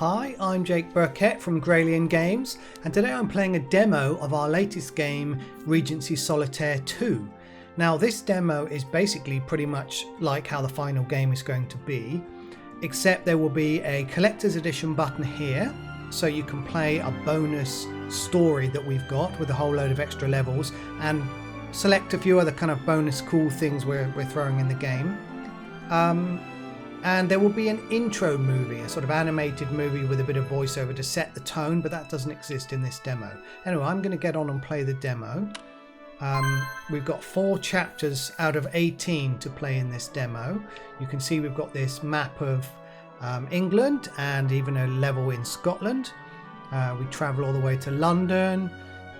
Hi, I'm Jake Burkett from Gralian Games, and today I'm playing a demo of our latest game, Regency Solitaire II. Now this demo is basically pretty much like how the final game is going to be, except there will be a collector's edition button here, so you can play a bonus story that we've got with a whole load of extra levels and select a few other kind of bonus cool things we're throwing in the game. And there will be an intro movie, a sort of animated movie with a bit of voiceover to set the tone, but that doesn't exist in this demo. Anyway, I'm going to get on and play the demo. We've got 4 chapters out of 18 to play in this demo. You can see we've got this map of England and even a level in Scotland. We travel all the way to London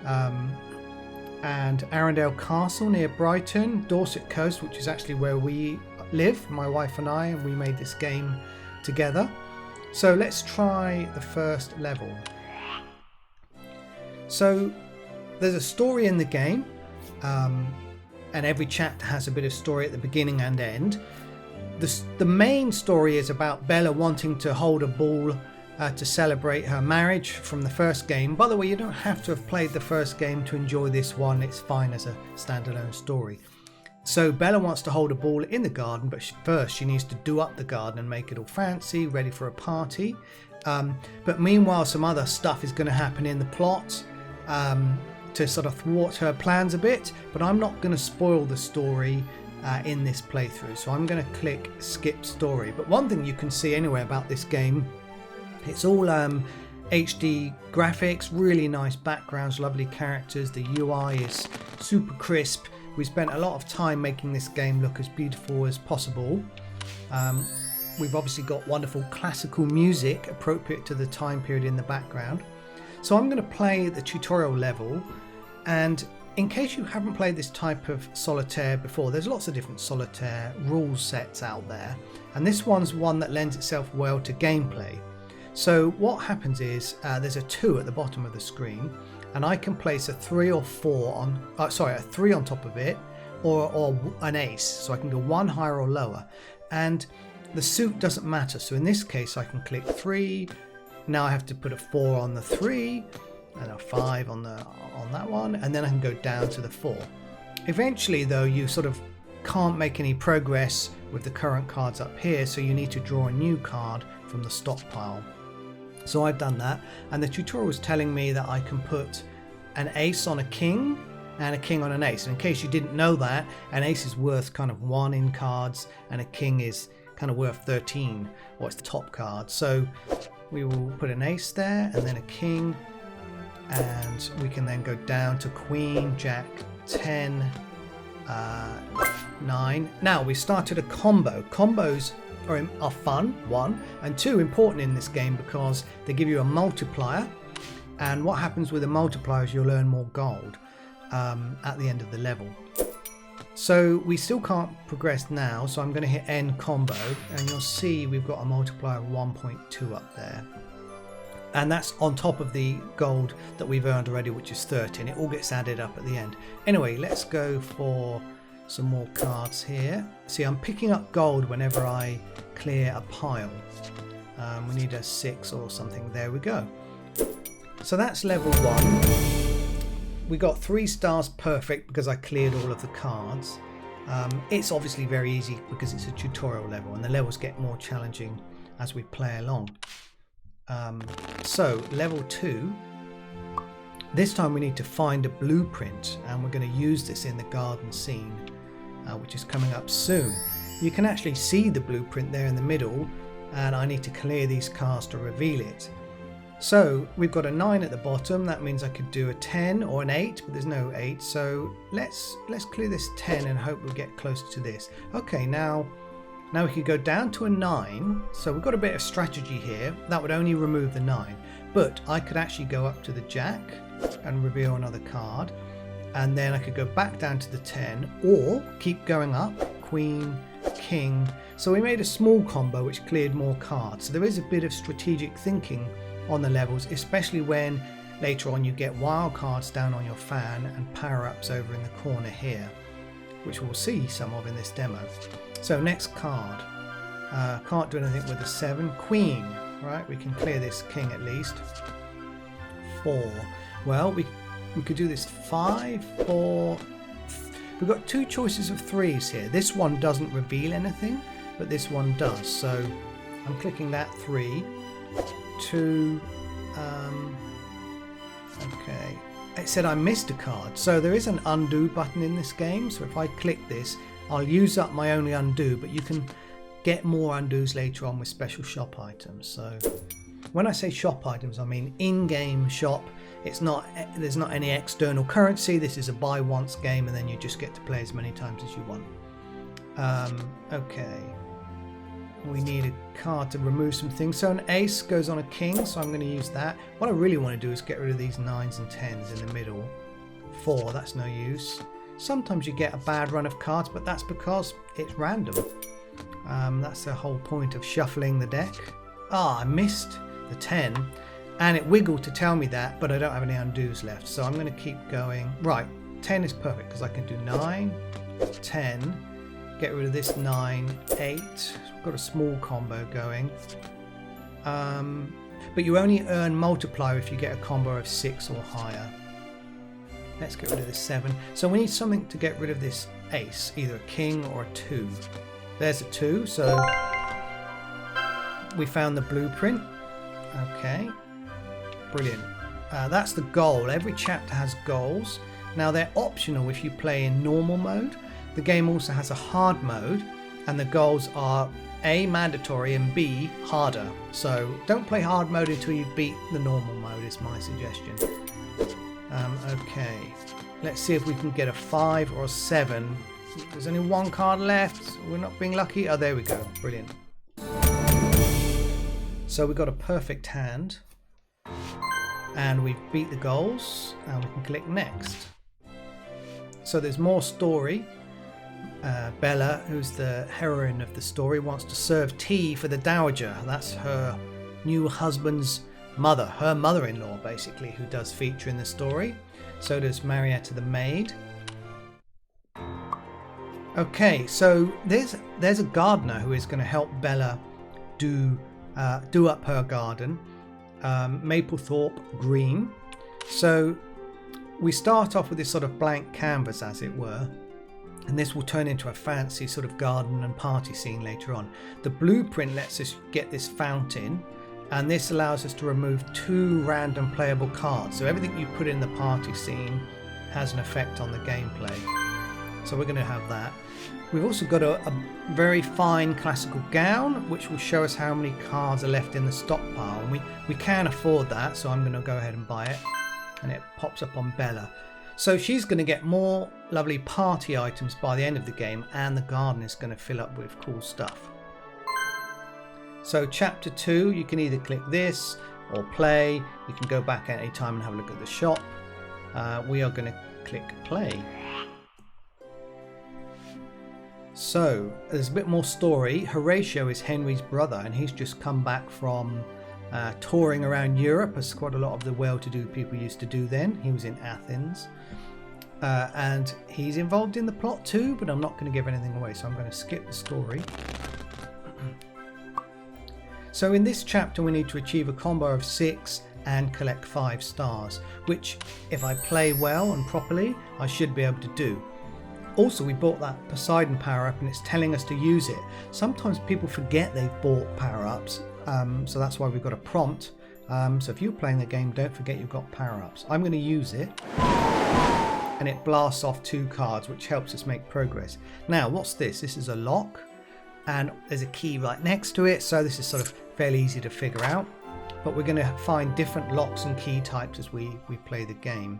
and Arundel Castle near Brighton, Dorset Coast, which is actually where we live, my wife and I, and we made this game together. So let's try the first level. So there's a story in the game, and every chapter has a bit of story at the beginning and end. The main story is about Bella wanting to hold a ball to celebrate her marriage from the first game. By the way, you don't have to have played the first game to enjoy this one. It's fine as a standalone story. So Bella wants to hold a ball in the garden, but first she needs to do up the garden and make it all fancy, ready for a party. But meanwhile, some other stuff is going to happen in the plot to sort of thwart her plans a bit. But I'm not going to spoil the story in this playthrough, so I'm going to click skip story. But one thing you can see anyway about this game, it's all HD graphics, really nice backgrounds, lovely characters. The UI is super crisp. We spent a lot of time making this game look as beautiful as possible. We've obviously got wonderful classical music appropriate to the time period in the background. So I'm going to play the tutorial level, and in case you haven't played this type of solitaire before, there's lots of different solitaire rule sets out there, and this one's one that lends itself well to gameplay. So what happens is there's a 2 at the bottom of the screen, and I can place a 3 or 4 on, a 3 on top of it, or an ace, so I can go 1 higher or lower, and the suit doesn't matter. So in this case I can click 3, now I have to put a 4 on the 3 and a 5 on that one, and then I can go down to the 4. Eventually though, you sort of can't make any progress with the current cards up here, so you need to draw a new card from the stockpile. So I've done that, and the tutorial is telling me that I can put an ace on a king and a king on an ace. And in case you didn't know that, an ace is worth kind of 1 in cards and a king is kind of worth 13, or it's the top card. So we will put an ace there and then a king, and we can then go down to queen, jack, 10, 9. Now we started a combo. Combos are fun, 1, and 2 important in this game because they give you a multiplier, and what happens with a multiplier is you'll earn more gold at the end of the level. So we still can't progress now, so I'm going to hit end combo, and you'll see we've got a multiplier of 1.2 up there, and that's on top of the gold that we've earned already, which is 13. It all gets added up at the end. Anyway, let's go for some more cards here. See, I'm picking up gold whenever I clear a pile. We need a 6 or something. There we go. So that's level 1. We got 3 stars perfect because I cleared all of the cards. It's obviously very easy because it's a tutorial level, and the levels get more challenging as we play along. So level 2. This time we need to find a blueprint, and we're going to use this in the garden scene, which is coming up soon. You can actually see the blueprint there in the middle, and I need to clear these cards to reveal it. So we've got a 9 at the bottom. That means I could do a 10 or an 8, but there's no 8. So let's clear this 10 and hope we'll get closer to this. Okay, now we could go down to a 9. So we've got a bit of strategy here. That would only remove the 9, but I could actually go up to the jack and reveal another card, and then I could go back down to the 10 or keep going up, queen, king. So we made a small combo which cleared more cards. So there is a bit of strategic thinking on the levels, especially when later on you get wild cards down on your fan and power-ups over in the corner here, which we'll see some of in this demo. So next card, can't do anything with a 7, queen. Right, we can clear this king at least. 4. Well, we could do this 5, 4. We've got 2 choices of 3s here. This one doesn't reveal anything, but this one does. So I'm clicking that 3, 2. Okay. It said I missed a card. So there is an undo button in this game. So if I click this, I'll use up my only undo, but you can get more undos later on with special shop items. So when I say shop items, I mean in-game shop. There's not any external currency. This is a buy once game, and then you just get to play as many times as you want. Okay, we need a card to remove some things. So an ace goes on a king, so I'm going to use that. What I really want to do is get rid of these 9s and 10s in the middle. 4, that's no use. Sometimes you get a bad run of cards, but that's because it's random. That's the whole point of shuffling the deck. I missed the 10, and it wiggled to tell me that, but I don't have any undos left, so I'm going to keep going. Right, 10 is perfect because I can do 9, 10, get rid of this 9, 8. We've got a small combo going. But you only earn multiplier if you get a combo of 6 or higher. Let's get rid of this 7. So we need something to get rid of this ace, either a king or a 2. There's a 2, so we found the blueprint. Okay, brilliant. That's the goal. Every chapter has goals. Now they're optional if you play in normal mode. The game also has a hard mode, and the goals are A, mandatory, and B, harder. So don't play hard mode until you beat the normal mode is my suggestion. Okay, let's see if we can get a 5 or a 7. There's only 1 card left. We're not being lucky. Oh, there we go. Brilliant. So we got a perfect hand, and we've beat the goals, and we can click next. So there's more story. Bella, who's the heroine of the story, wants to serve tea for the dowager. That's her new husband's mother, her mother-in-law basically, who does feature in the story. So does Marietta the maid. Okay, so there's a gardener who is going to help Bella do up her garden, Maplethorpe Green. So we start off with this sort of blank canvas, as it were, and this will turn into a fancy sort of garden and party scene later on. The blueprint lets us get this fountain, and this allows us to remove 2 random playable cards. So everything you put in the party scene has an effect on the gameplay. So we're going to have that. We've also got a very fine classical gown, which will show us how many cards are left in the stockpile. And we can afford that, so I'm going to go ahead and buy it. And it pops up on Bella. So she's going to get more lovely party items by the end of the game, and the garden is going to fill up with cool stuff. So chapter 2, you can either click this or play. You can go back at any time and have a look at the shop. We are going to click play. So there's a bit more story. Horatio is Henry's brother, and he's just come back from touring around Europe, as quite a lot of the well-to-do people used to do then. He was in Athens, and he's involved in the plot too, but I'm not going to give anything away, so I'm going to skip the story. So in this chapter we need to achieve a combo of 6 and collect 5 stars, which if I play well and properly I should be able to do. Also, we bought that Poseidon power-up, and it's telling us to use it. Sometimes people forget they've bought power-ups, so that's why we've got a prompt. So if you're playing the game, don't forget you've got power-ups. I'm going to use it, and it blasts off 2 cards, which helps us make progress. Now, what's this? This is a lock, and there's a key right next to it, so this is sort of fairly easy to figure out. But we're going to find different locks and key types as we play the game.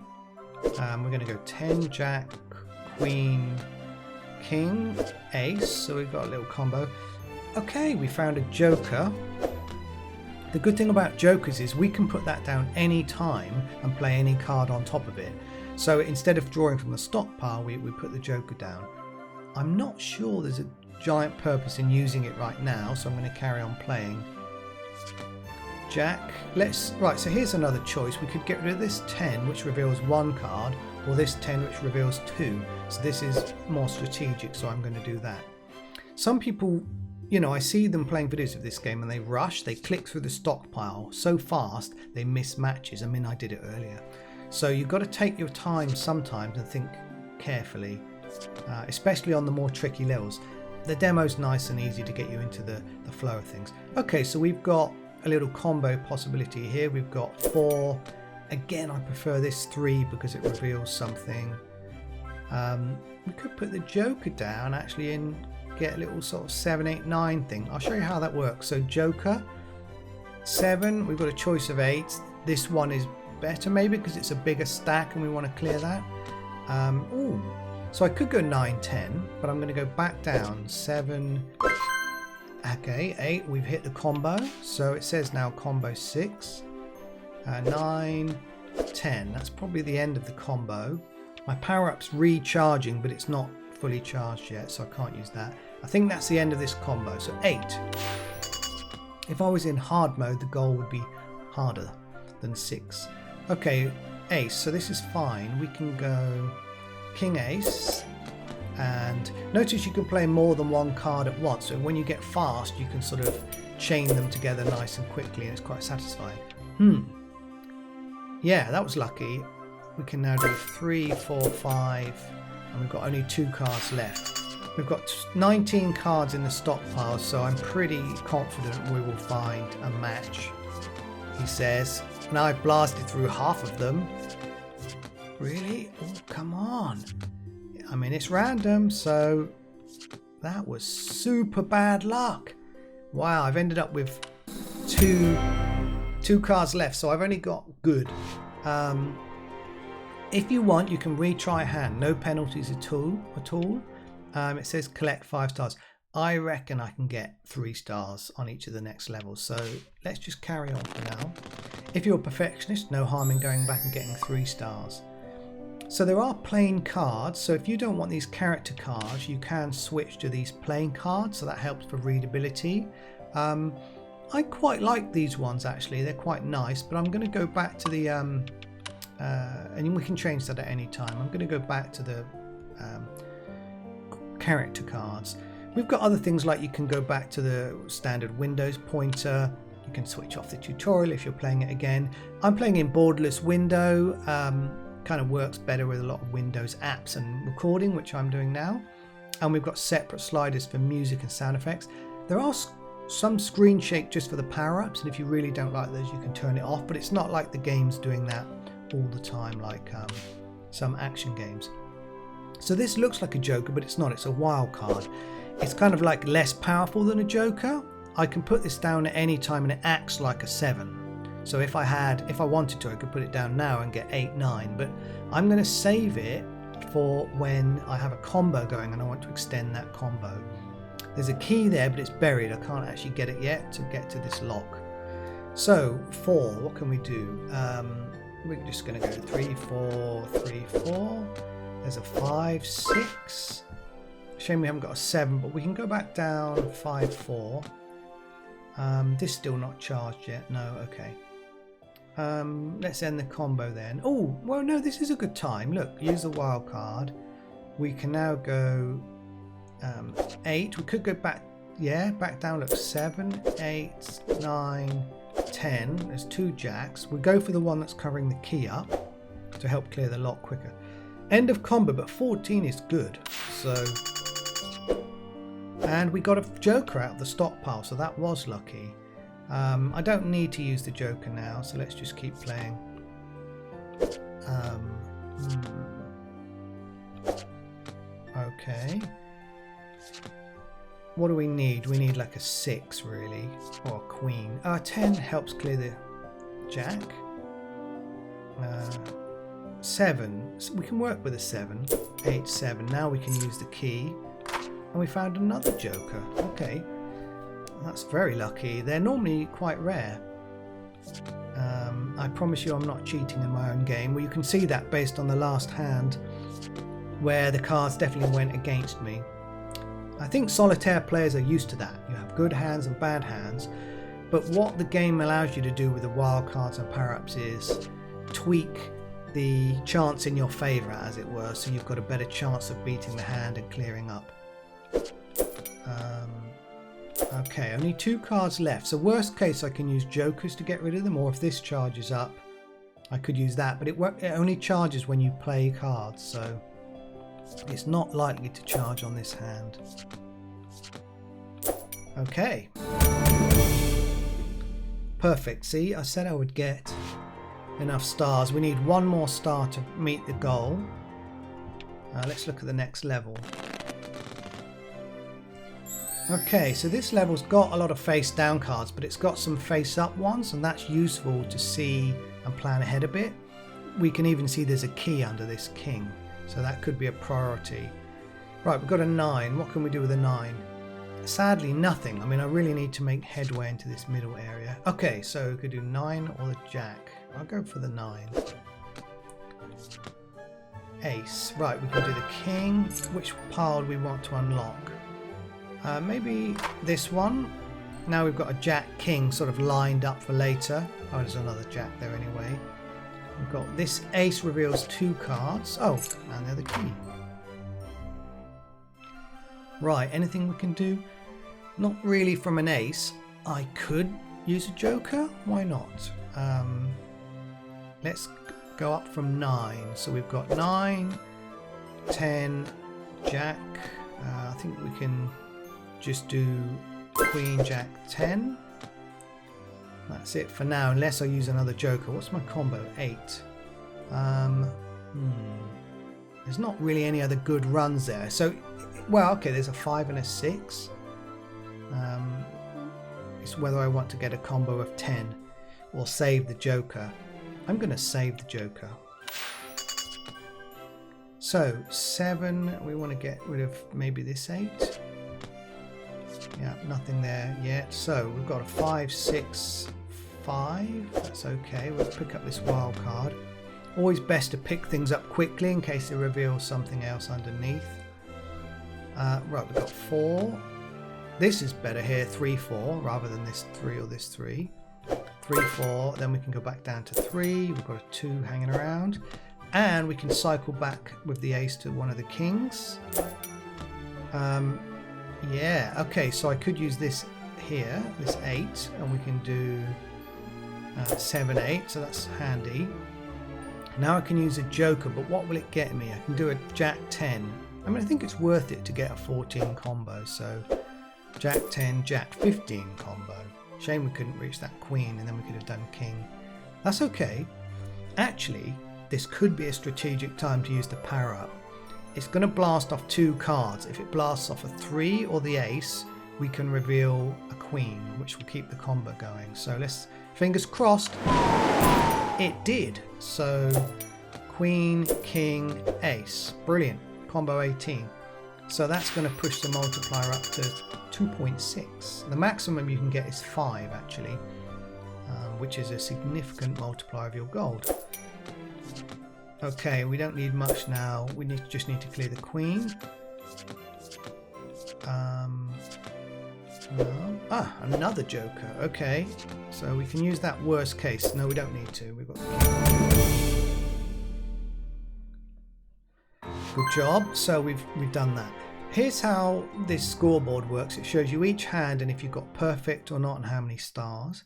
We're going to go 10, Jack, Queen, King, Ace, so we've got a little combo. Okay, we found a Joker. The good thing about Jokers is we can put that down any time and play any card on top of it. So instead of drawing from the stockpile, we put the Joker down. I'm not sure there's a giant purpose in using it right now, so I'm going to carry on playing. Jack, right, so here's another choice. We could get rid of this 10, which reveals 1 card, or this 10, which reveals 2. So this is more strategic, so I'm going to do that. Some people you know, I see them playing videos of this game and they rush, they click through the stockpile so fast they miss matches. I mean, I did it earlier. So you've got to take your time sometimes and think carefully, especially on the more tricky levels. The demo's nice and easy to get you into the flow of things. Okay, so we've got a little combo possibility here. We've got 4. Again, I prefer this 3 because it reveals something. We could put the Joker down actually and get a little sort of 7, 8, 9 thing. I'll show you how that works. So Joker, 7, we've got a choice of 8. This one is better maybe because it's a bigger stack and we want to clear that. Ooh, so I could go 9, 10, but I'm going to go back down. 7, okay, 8, we've hit the combo. So it says now combo 6, 9, 10. That's probably the end of the combo. My power-up's recharging, but it's not fully charged yet, so I can't use that. I think that's the end of this combo. So 8. If I was in hard mode, the goal would be harder than 6. Okay, ace. So this is fine. We can go king ace, and notice you can play more than one card at once. So when you get fast, you can sort of chain them together nice and quickly, and it's quite satisfying. Yeah, that was lucky. We can now do 3, 4, 5, and we've got only 2 cards left. We've got 19 cards in the stockpile, so I'm pretty confident we will find a match, he says. Now I've blasted through half of them. Really? Oh, come on. I mean, it's random, so that was super bad luck. Wow, I've ended up with two cards left, so I've only got good. If you want, you can retry a hand. No penalties at all. It says collect 5 stars. I reckon I can get 3 stars on each of the next levels. So let's just carry on for now. If you're a perfectionist, no harm in going back and getting 3 stars. So there are plain cards. So if you don't want these character cards, you can switch to these plain cards. So that helps for readability. I quite like these ones actually. They're quite nice. But I'm going to go back to the... and we can change that at any time. I'm going to go back to the character cards. We've got other things like you can go back to the standard Windows pointer. You can switch off the tutorial if you're playing it again. I'm playing in borderless window. Kind of works better with a lot of Windows apps and recording, which I'm doing now. And we've got separate sliders for music and sound effects. There are some screen shake just for the power-ups, and if you really don't like those, you can turn it off. But it's not like the game's doing that all the time like some action games. So this looks like a Joker, but it's not. It's a wild card. It's kind of like less powerful than a Joker. I can put this down at any time and it acts like a 7. So if I wanted to, I could put it down now and get 8, 9, but I'm going to save it for when I have a combo going and I want to extend that combo. There's a key there, but it's buried. I can't actually get it yet to get to this lock. So 4, what can we do? We're just going to go 3, 4, 3, 4. There's a 5, 6. Shame we haven't got a 7, but we can go back down 5, 4. This still not charged yet. No, okay. Let's end the combo then. Oh, well, no, this is a good time. Look, use the wild card. We can now go 8. We could go back, yeah, back down. Look, 7, 8, 9, 10. There's 2 jacks. We go for the one that's covering the key up to help clear the lock quicker. End of combo, but 14 is good. So, and we got a Joker out of the stockpile, so that was lucky. I don't need to use the Joker now, so let's just keep playing. Okay. What do we need? We need like a 6 really, or a queen. 10 helps clear the jack. 7, we can work with a 7. 8, 7. Now we can use the key, and we found another Joker. Okay, that's very lucky. They're normally quite rare. I promise you I'm not cheating in my own game. Well, you can see that based on the last hand where the cards definitely went against me. I think solitaire players are used to that. You have good hands and bad hands, but what the game allows you to do with the wild cards and power-ups is tweak the chance in your favour, as it were, so you've got a better chance of beating the hand and clearing up. Okay, only 2 cards left. So worst case, I can use jokers to get rid of them, or if this charges up, I could use that. But it only charges when you play cards, so it's not likely to charge on this hand. Okay. Perfect. See, I said I would get enough stars. We need 1 more star to meet the goal. Let's look at the next level. Okay, so this level's got a lot of face down cards, but it's got some face up ones, and that's useful to see and plan ahead a bit. We can even see there's a key under this king, so that could be a priority. Right, we've got a 9. What can we do with a 9? Sadly, nothing. I mean, I really need to make headway into this middle area. Okay, so we could do 9 or the jack. I'll go for the 9. Ace. Right, we can do the king. Which pile do we want to unlock? Maybe this one. Now we've got a jack king sort of lined up for later. Oh, there's another jack there anyway. We've got this ace reveals 2 cards. Oh, and they're the key. Right, anything we can do? Not really from an ace. I could use a joker. Why not? Let's go up from 9. So we've got 9, 10, jack. I think we can just do queen, jack, 10. That's it for now, unless I use another joker. What's my combo? 8. There's not really any other good runs there. So, well, okay, there's a 5 and a 6. It's whether I want to get a combo of 10 or save the joker. I'm going to save the joker. So 7, we want to get rid of maybe this 8. Yeah, nothing there yet. So we've got a 5, 6, 5. That's okay. We'll pick up this wild card. Always best to pick things up quickly in case they reveal something else underneath. Right, we've got 4. This is better here, 3, 4, rather than this 3 or this 3. 3, 4, then we can go back down to 3. We've got a 2 hanging around. And we can cycle back with the ace to one of the kings. Yeah, okay, so I could use this here, this 8, and we can do 7, 8, so that's handy. Now I can use a joker, but what will it get me? I can do a jack 10. I mean, I think it's worth it to get a 14 combo, so jack 10, jack 15 combo. Shame we couldn't reach that queen, and then we could have done king. That's okay. Actually, this could be a strategic time to use the power up. It's going to blast off 2 cards. If it blasts off a 3 or the ace, we can reveal a queen, which will keep the combo going. So let's, fingers crossed, it did. So queen, king, ace. Brilliant. Combo 18. So that's going to push the multiplier up to 2.6. The maximum you can get is 5 actually, which is a significant multiplier of your gold. Okay, we don't need much now. We just need to clear the queen. No. Ah, another joker. Okay, so we can use that worst case. No, we don't need to. We've got the king. Good job. So we've done that. Here's how this scoreboard works. It shows you each hand and if you've got perfect or not and how many stars.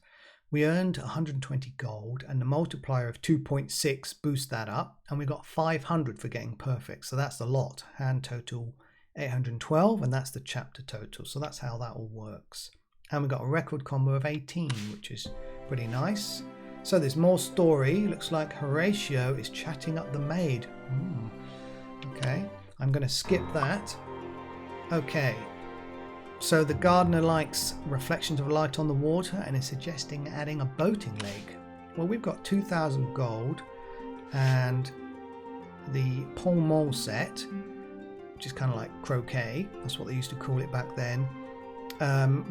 We earned 120 gold and the multiplier of 2.6 boosts that up, and we got 500 for getting perfect. So that's a lot. Hand total 812, and that's the chapter total. So that's how that all works. And we got a record combo of 18, which is pretty nice. So there's more story. Looks like Horatio is chatting up the maid. Okay, I'm going to skip that. Okay. So the gardener likes reflections of light on the water and is suggesting adding a boating lake. Well, we've got 2,000 gold and the Pont Mall set, which is kind of like croquet, that's what they used to call it back then,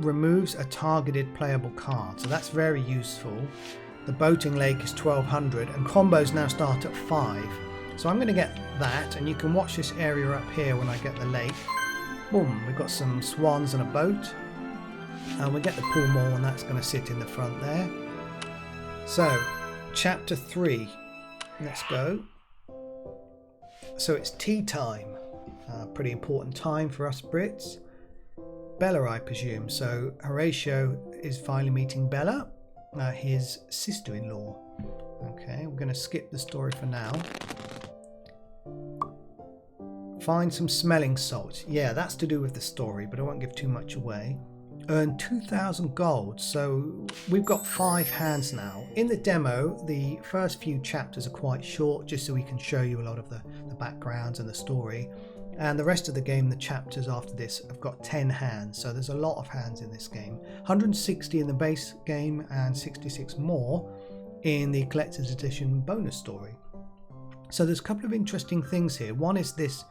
removes a targeted playable card. So that's very useful. The boating lake is 1,200 and combos now start at 5. So I'm going to get that, and you can watch this area up here when I get the lake. Boom, we've got some swans and a boat, and we get the pool mall, and that's going to sit in the front there. So chapter 3, let's go. So it's tea time, pretty important time for us Brits. Bella, I presume. So Horatio is finally meeting Bella, his sister-in-law. Okay, we're going to skip the story for now. Find some smelling salts. Yeah, that's to do with the story, but I won't give too much away. Earn 2,000 gold. So we've got 5 hands now. In the demo, the first few chapters are quite short, just so we can show you a lot of the backgrounds and the story. And the rest of the game, the chapters after this, have got 10 hands. So there's a lot of hands in this game. 160 in the base game and 66 more in the collector's edition bonus story. So there's a couple of interesting things here. One is this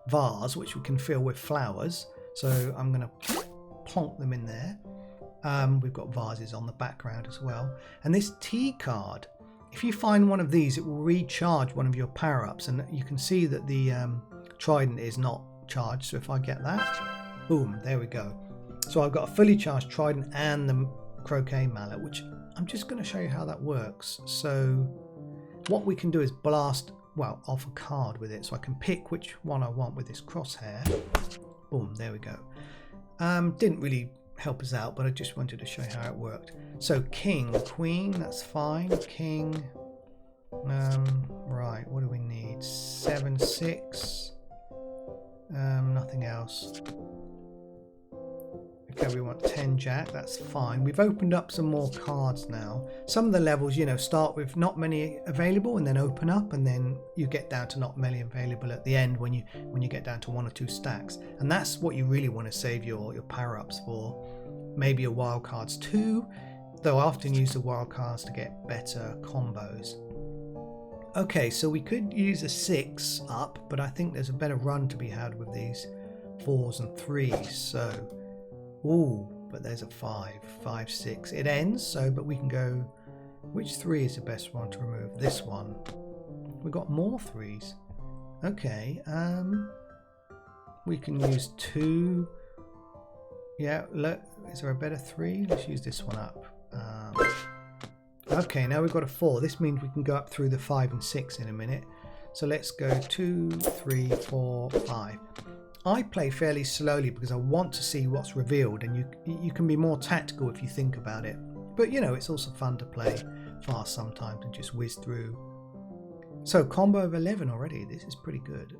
vase, which we can fill with flowers. So I'm going to plonk them in there. We've got vases on the background as well. And this tea card, if you find one of these, it will recharge one of your power-ups. And you can see that the trident is not charged. So if I get that, boom, there we go. So I've got a fully charged trident and the croquet mallet, which I'm just going to show you how that works. So what we can do is blast, well, off a card with it. So I can pick which one I want with this crosshair. Boom, there we go. Didn't really help us out, but I just wanted to show you how it worked. So king, queen, that's fine. King. Right, what do we need? 7, 6. Nothing else. Okay, we want 10 jack, that's fine. We've opened up some more cards now. Some of the levels, you know, start with not many available and then open up, and then you get down to not many available at the end when you get down to 1 or 2 stacks. And that's what you really want to save your power-ups for. Maybe your wild cards too, though I often use the wild cards to get better combos. Okay, so we could use a 6 up, but I think there's a better run to be had with these 4s and 3s. So, ooh, but there's a 5, 5, 6. It ends, so, but we can go, which 3 is the best one to remove? This one. We've got more 3s. Okay, we can use 2. Yeah, look, is there a better 3? Let's use this one up. Okay, now we've got a 4. This means we can go up through the 5 and 6 in a minute. So let's go 2, 3, 4, 5. I play fairly slowly because I want to see what's revealed, and you can be more tactical if you think about it. But you know, it's also fun to play fast sometimes and just whiz through. So combo of 11 already. This is pretty good.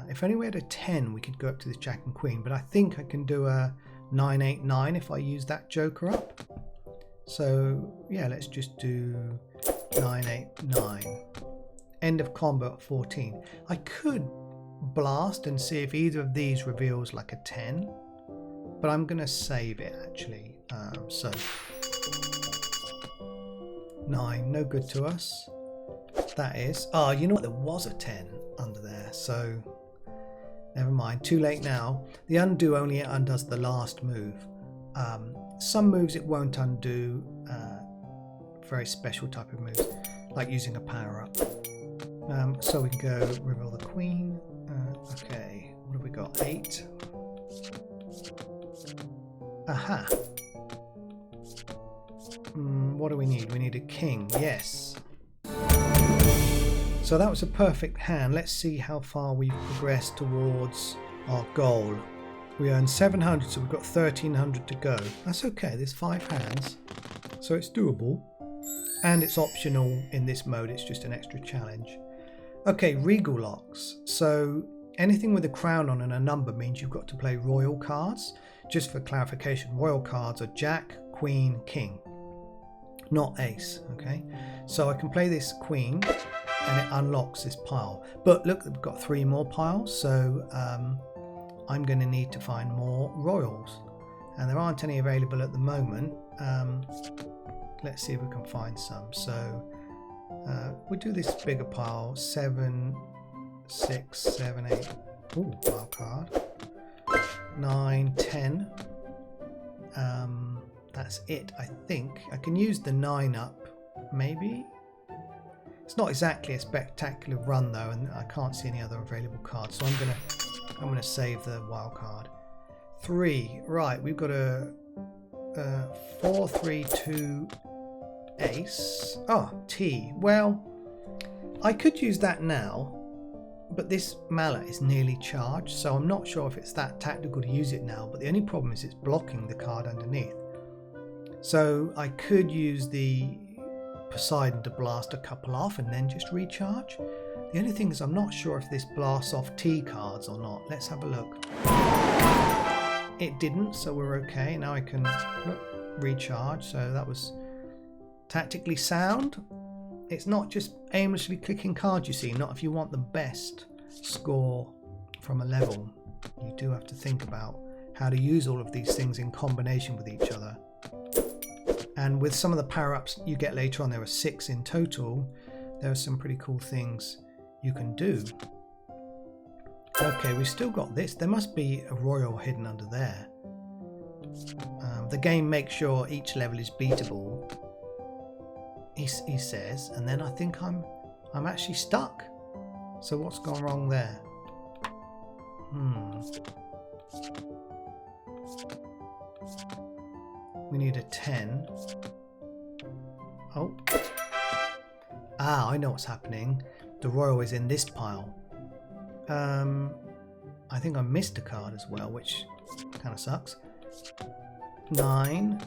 If only we had a 10, we could go up to this jack and queen. But I think I can do a 9, 8, 9 if I use that joker up. So yeah, let's just do 9, 8, 9. End of combo at 14. I could blast and see if either of these reveals like a 10, but I'm going to save it actually. So 9, no good to us. That is, oh, you know what, there was a 10 under there, so never mind, too late now. The undo only undoes the last move. Some moves it won't undo, very special type of moves, like using a power up. So we can go reveal the queen. Okay, what have we got? 8. Aha. What do we need? We need a king, yes. So that was a perfect hand. Let's see how far we've progressed towards our goal. We earned 700, so we've got 1300 to go. That's okay, there's 5 hands, so it's doable. And it's optional in this mode, it's just an extra challenge. Okay, regal locks. So anything with a crown on and a number means you've got to play royal cards. Just for clarification, royal cards are jack, queen, king, not ace. Okay, so I can play this queen and it unlocks this pile. But look, we've got 3 more piles, so I'm going to need to find more royals, and there aren't any available at the moment. Let's see if we can find some. So we'll do this bigger pile. 7, 6, 7, 8. Ooh, wild card. 9, 10. That's it, I think. I can use the 9 up, maybe. It's not exactly a spectacular run though, and I can't see any other available cards, so I'm gonna save the wild card. 3, right? We've got a 4, 3, 2 ace. Oh, T. Well, I could use that now, but this mallet is nearly charged, so I'm not sure if it's that tactical to use it now, but the only problem is it's blocking the card underneath. So I could use the Poseidon to blast a couple off and then just recharge. The only thing is I'm not sure if this blasts off T cards or not. Let's have a look. It didn't, so we're okay. Now I can recharge, so that was tactically sound. It's not just aimlessly clicking cards, you see. Not if you want the best score from a level. You do have to think about how to use all of these things in combination with each other. And with some of the power-ups you get later on, there are 6 in total, there are some pretty cool things you can do. Okay, we've still got this. There must be a royal hidden under there. The game makes sure each level is beatable, he says, and then I think I'm actually stuck. So what's gone wrong there? We need a 10. Oh. I know what's happening. The royal is in this pile. I think I missed a card as well, which kind of sucks. 9.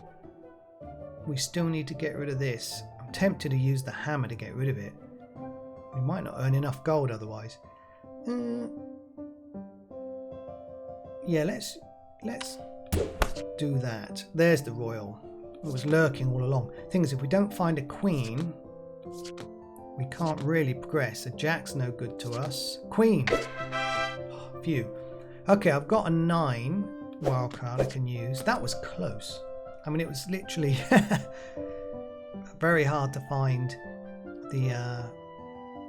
We still need to get rid of this. I'm tempted to use the hammer to get rid of it. We might not earn enough gold otherwise. Yeah, let's do that. There's the royal. It was lurking all along. Thing is, if we don't find a queen, we can't really progress. A jack's no good to us. Queen. Phew. Okay, I've got a 9 wildcard I can use. That was close. I mean, it was literally very hard to find the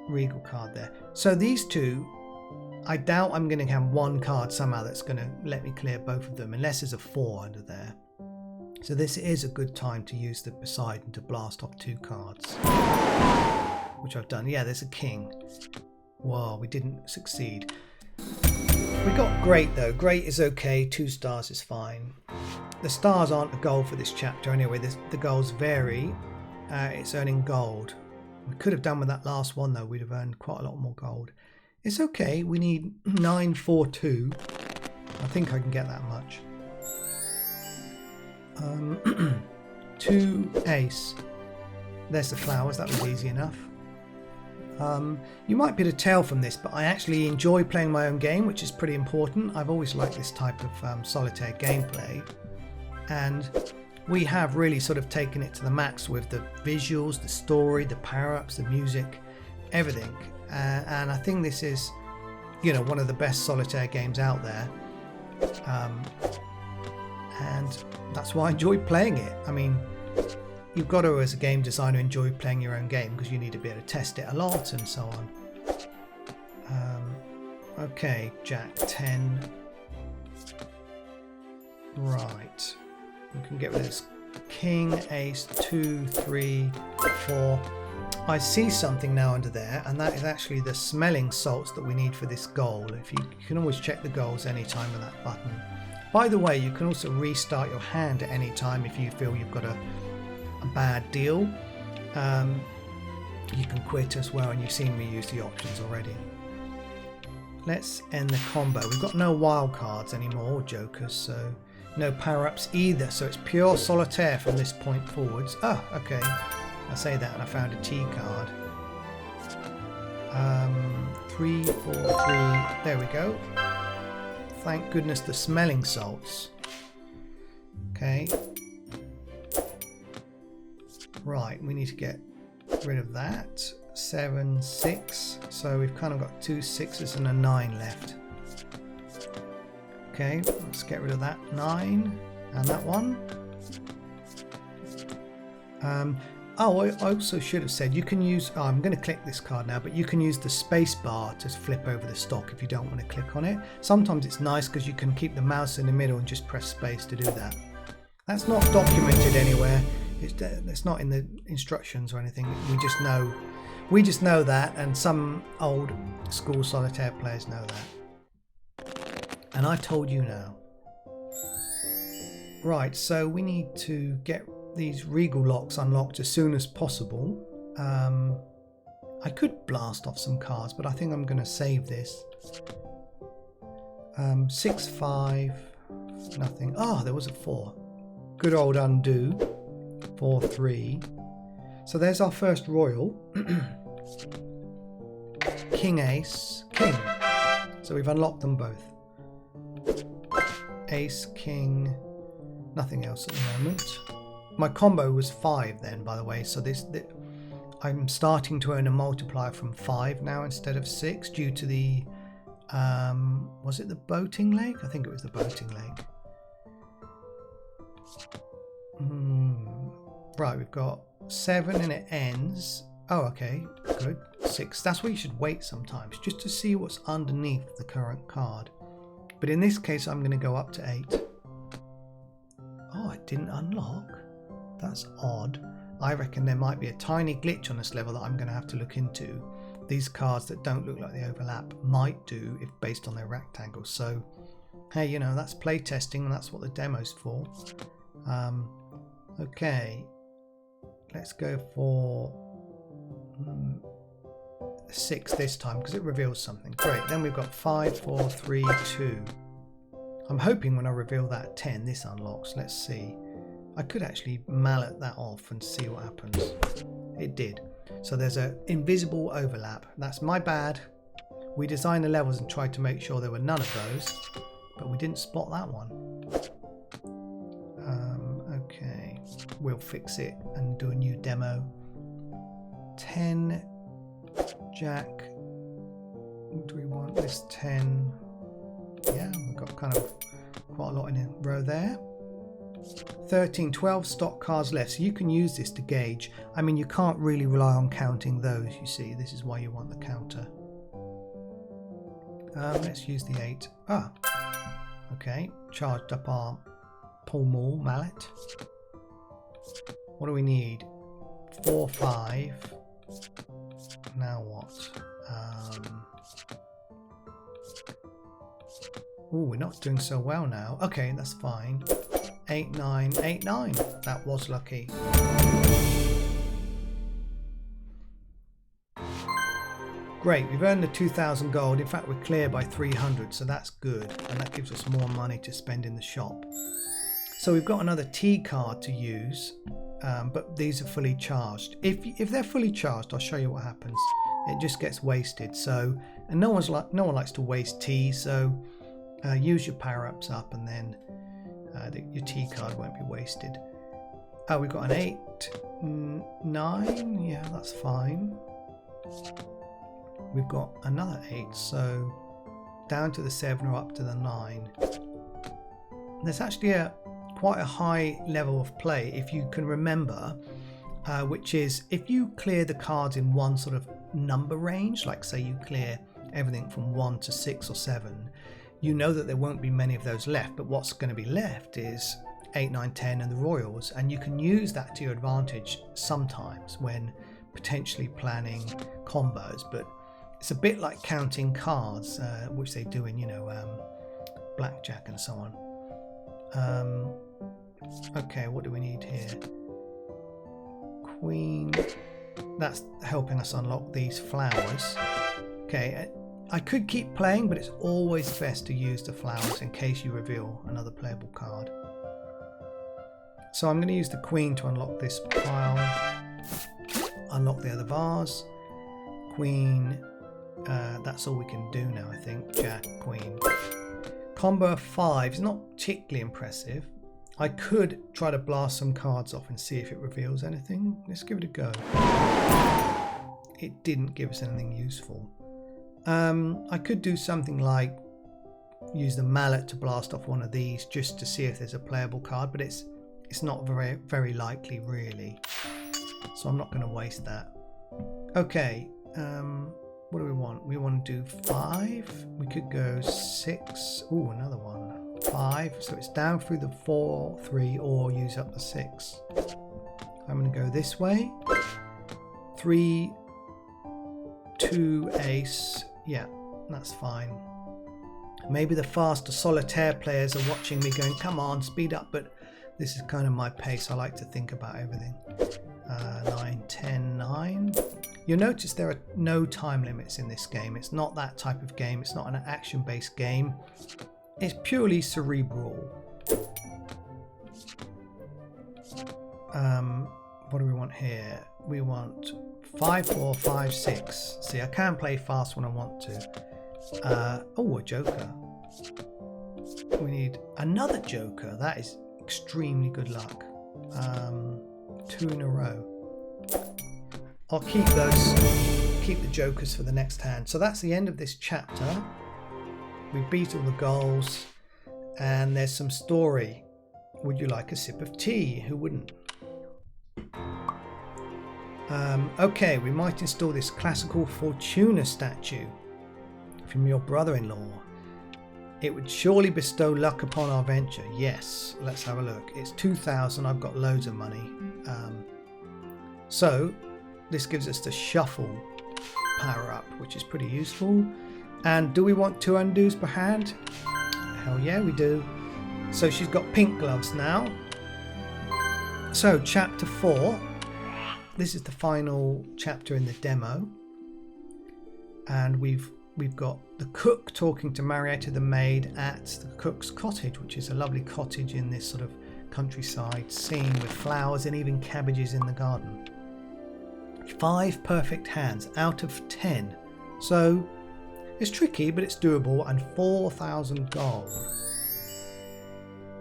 regal card there. So these two, I doubt I'm going to have one card somehow that's going to let me clear both of them, unless there's a 4 under there. So this is a good time to use the Poseidon to blast off 2 cards, which I've done. Yeah, there's a king. Wow, we didn't succeed. We got great though. Great is okay. 2 stars is fine. The stars aren't a goal for this chapter anyway. The goals vary. It's earning gold. We could have done with that last one though. We'd have earned quite a lot more gold. It's okay. We need 942. I think I can get that much. 2 ace. There's the flowers. That was easy enough. You might be able to tell from this, but I actually enjoy playing my own game, which is pretty important. I've always liked this type of solitaire gameplay, and we have really sort of taken it to the max with the visuals, the story, the power-ups, the music, everything. And I think this is, you know, one of the best solitaire games out there, and that's why I enjoy playing it. I mean, you've got to, as a game designer, enjoy playing your own game because you need to be able to test it a lot and so on. Okay, Jack 10. Right. We can get rid of this king, ace, 2, 3, 4. I see something now under there, and that is actually the smelling salts that we need for this goal. You can always check the goals anytime with that button. By the way, you can also restart your hand at any time if you feel you've got a bad deal. You can quit as well, and you've seen me use the options already. Let's end the combo. We've got no wild cards anymore, or jokers, so no power-ups either, so it's pure solitaire from this point forwards. Oh, okay. I say that and I found a T card. 3, 4, 3. There we go. Thank goodness the smelling salts. Okay. Right, we need to get rid of that. 7, 6. So we've kind of got 2 6s and a 9 left. Okay, let's get rid of that 9 and that one. Oh, I also should have said you can use, I'm going to click this card now, but you can use the space bar to flip over the stock if you don't want to click on it. Sometimes it's nice because you can keep the mouse in the middle and just press space to do that. That's not documented anywhere. It's not in the instructions or anything. We just know that, and some old school solitaire players know that. And I told you now. Right, so we need to get these regal locks unlocked as soon as possible. I could blast off some cards, but I think I'm going to save this. 6, 5, nothing. Oh, there was a 4. Good old undo. 4, 3. So there's our first royal. King, ace, king. So we've unlocked them both. Ace, king, nothing else at the moment. My combo was 5 then, by the way. So I'm starting to earn a multiplier from 5 now instead of 6 due to the, was it the boating leg? I think it was the boating leg. Right, we've got 7 and it ends. Oh, okay, good. 6. That's where you should wait sometimes, just to see what's underneath the current card. But in this case, I'm going to go up to 8. Oh, it didn't unlock. That's odd. I reckon there might be a tiny glitch on this level that I'm going to have to look into. These cards that don't look like they overlap might do if based on their rectangles. So, hey, you know, that's playtesting and that's what the demo's for. Okay, let's go for 6 this time because it reveals something. Great, then we've got 5, 4, 3, 2. I'm hoping when I reveal that 10, this unlocks. Let's see. I could actually mallet that off and see what happens. It did. So there's an invisible overlap. That's my bad. We designed the levels and tried to make sure there were none of those, but we didn't spot that one. Okay, we'll fix it and do a new demo. 10, Jack. What do we want? This 10. Yeah, we've got kind of quite a lot in a row there. 13, 12 stock cards left. So you can use this to gauge. I mean, you can't really rely on counting those, you see. This is why you want the counter. Let's use the 8. Ah, okay. Charged up our pull maul mallet. What do we need? 4, 5. Now what? Oh, we're not doing so well now. Okay, that's fine. 8, 9, 8, 9. That was lucky. Great, we've earned the 2,000 gold. In fact, we're clear by 300, so that's good. And that gives us more money to spend in the shop. So we've got another T card to use, but these are fully charged. If they're fully charged, I'll show you what happens. It just gets wasted. So, and no one likes to waste T, so use your power-ups up and then your T card won't be wasted. Oh, we've got an 8, 9, yeah, that's fine. We've got another 8, so down to the 7 or up to the 9. There's actually quite a high level of play, if you can remember, which is if you clear the cards in one sort of number range, like say you clear everything from 1 to 6 or 7, you know that there won't be many of those left, but what's going to be left is 8, 9, 10 and the royals, and you can use that to your advantage sometimes when potentially planning combos. But it's a bit like counting cards, which they do in, you know, blackjack and so on. Okay, what do we need here? Queen. That's helping us unlock these flowers. Okay, I could keep playing, but it's always best to use the flowers in case you reveal another playable card. So I'm going to use the queen to unlock this pile. Unlock the other vase. Queen. That's all we can do now, I think. Jack, queen. Combo of 5 is not particularly impressive. I could try to blast some cards off and see if it reveals anything. Let's give it a go. It didn't give us anything useful. I could do something like use the mallet to blast off one of these just to see if there's a playable card, but it's not very likely really. So I'm not going to waste that. Okay, what do we want? We want to do 5. We could go 6. Oh, another one. 5. So it's down through the 4, 3, or use up the 6. I'm going to go this way. 3, 2, ace. Yeah, that's fine. Maybe the faster solitaire players are watching me going, come on, speed up, but this is kind of my pace. I like to think about everything. 9, 10, 9. You'll notice there are no time limits in this game. It's not that type of game. It's not an action-based game. It's purely cerebral. What do we want here? We want 5, 4, 5, 6. See, I can play fast when I want to. Oh, a joker. We need another joker. That is extremely good luck. 2 in a row. I'll keep the jokers for the next hand. So that's the end of this chapter. We beat all the goals, and there's some story. Would you like a sip of tea? Who wouldn't? Okay, we might install this classical Fortuna statue from your brother-in-law. It would surely bestow luck upon our venture. Yes, let's have a look. It's 2,000. I've got loads of money. So this gives us the shuffle power up, which is pretty useful. And do we want 2 undos per hand? Hell yeah, we do. So she's got pink gloves now. So chapter 4. This is the final chapter in the demo. And we've got the cook talking to Marietta the maid at the cook's cottage, which is a lovely cottage in this sort of countryside scene with flowers and even cabbages in the garden. 5 perfect hands out of 10. So it's tricky, but it's doable, and 4,000 gold.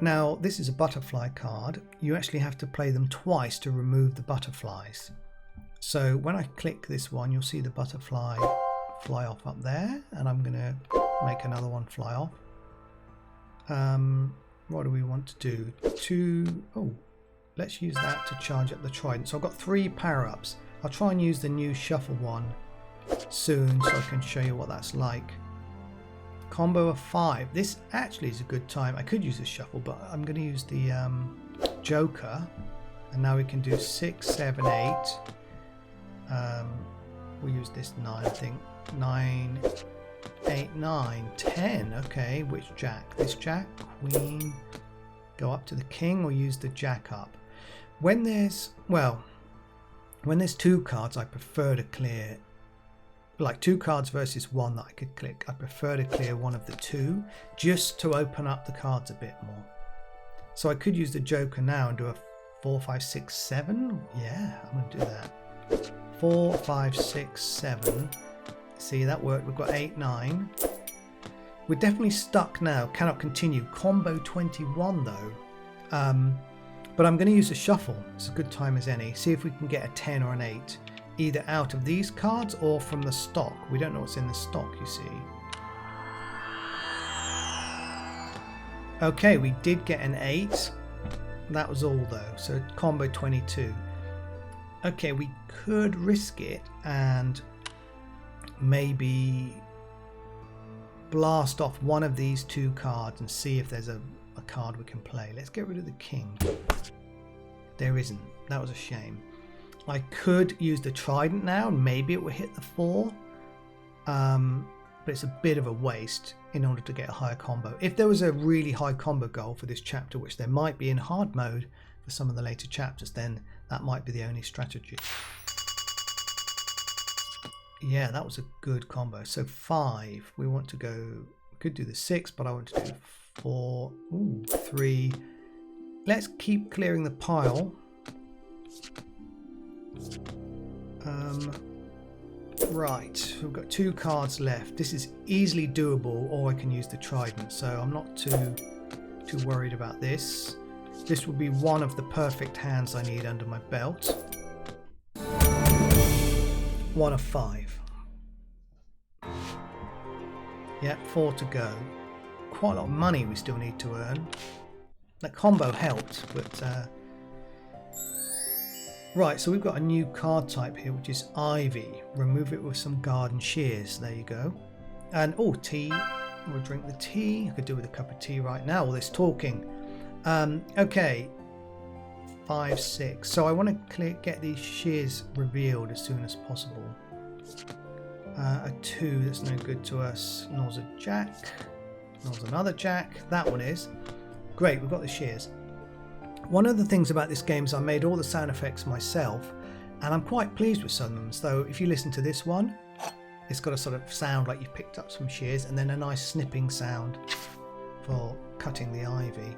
Now, this is a butterfly card. You actually have to play them twice to remove the butterflies. So when I click this one, you'll see the butterfly fly off up there, and I'm going to make another one fly off. What do we want to do? Let's use that to charge up the trident. So I've got 3 power-ups. I'll try and use the new shuffle one soon so I can show you what that's like. Combo of 5. This actually is a good time. I could use the shuffle, but I'm going to use the joker, and now we can do 6, 7, 8. We'll use this 9, I think. 9, 8, 9, 10. Okay, which jack? This jack, queen. Go up to the king, or use the jack up. When there's 2 cards, I prefer to clear, like 2 cards versus 1 that I could click. I prefer to clear one of the 2 just to open up the cards a bit more. So I could use the joker now and do a 4, 5, 6, 7. Yeah, I'm going to do that. 4, 5, 6, 7. See, that worked. We've got 8, 9. We're definitely stuck now. Cannot continue. Combo 21 though. But I'm going to use a shuffle. It's a good time as any. See if we can get a 10 or an 8. Either out of these cards or from the stock. We don't know what's in the stock, you see. Okay, we did get an 8. That was all though. So combo 22. Okay, we could risk it and maybe blast off one of these 2 cards and see if there's a card we can play. Let's get rid of the king. There isn't. That was a shame. I could use the trident now and maybe it will hit the 4. But it's a bit of a waste in order to get a higher combo. If there was a really high combo goal for this chapter, which there might be in hard mode for some of the later chapters, then that might be the only strategy. Yeah, that was a good combo. So 5. We want to go, we could do the 6, but I want to do 4, 3. Let's keep clearing the pile. Right, we've got 2 cards left. This is easily doable, or I can use the trident, so I'm not too worried about this. This will be one of the perfect hands I need under my belt. 1 of 5. Yep, 4 to go. Quite a lot of money we still need to earn. That combo helped, but right, so we've got a new card type here, which is Ivy. Remove it with some garden shears. There you go. And tea. We'll drink the tea. I could do with a cup of tea right now, all this talking. Okay, 5, 6. So I want to get these shears revealed as soon as possible. A 2, that's no good to us. Nor's a jack. Nor's another jack. That one is. Great, we've got the shears. One of the things about this game is I made all the sound effects myself, And I'm quite pleased with some of them. So if you listen to this one, it's got a sort of sound like you've picked up some shears, and then a nice snipping sound for cutting the ivy.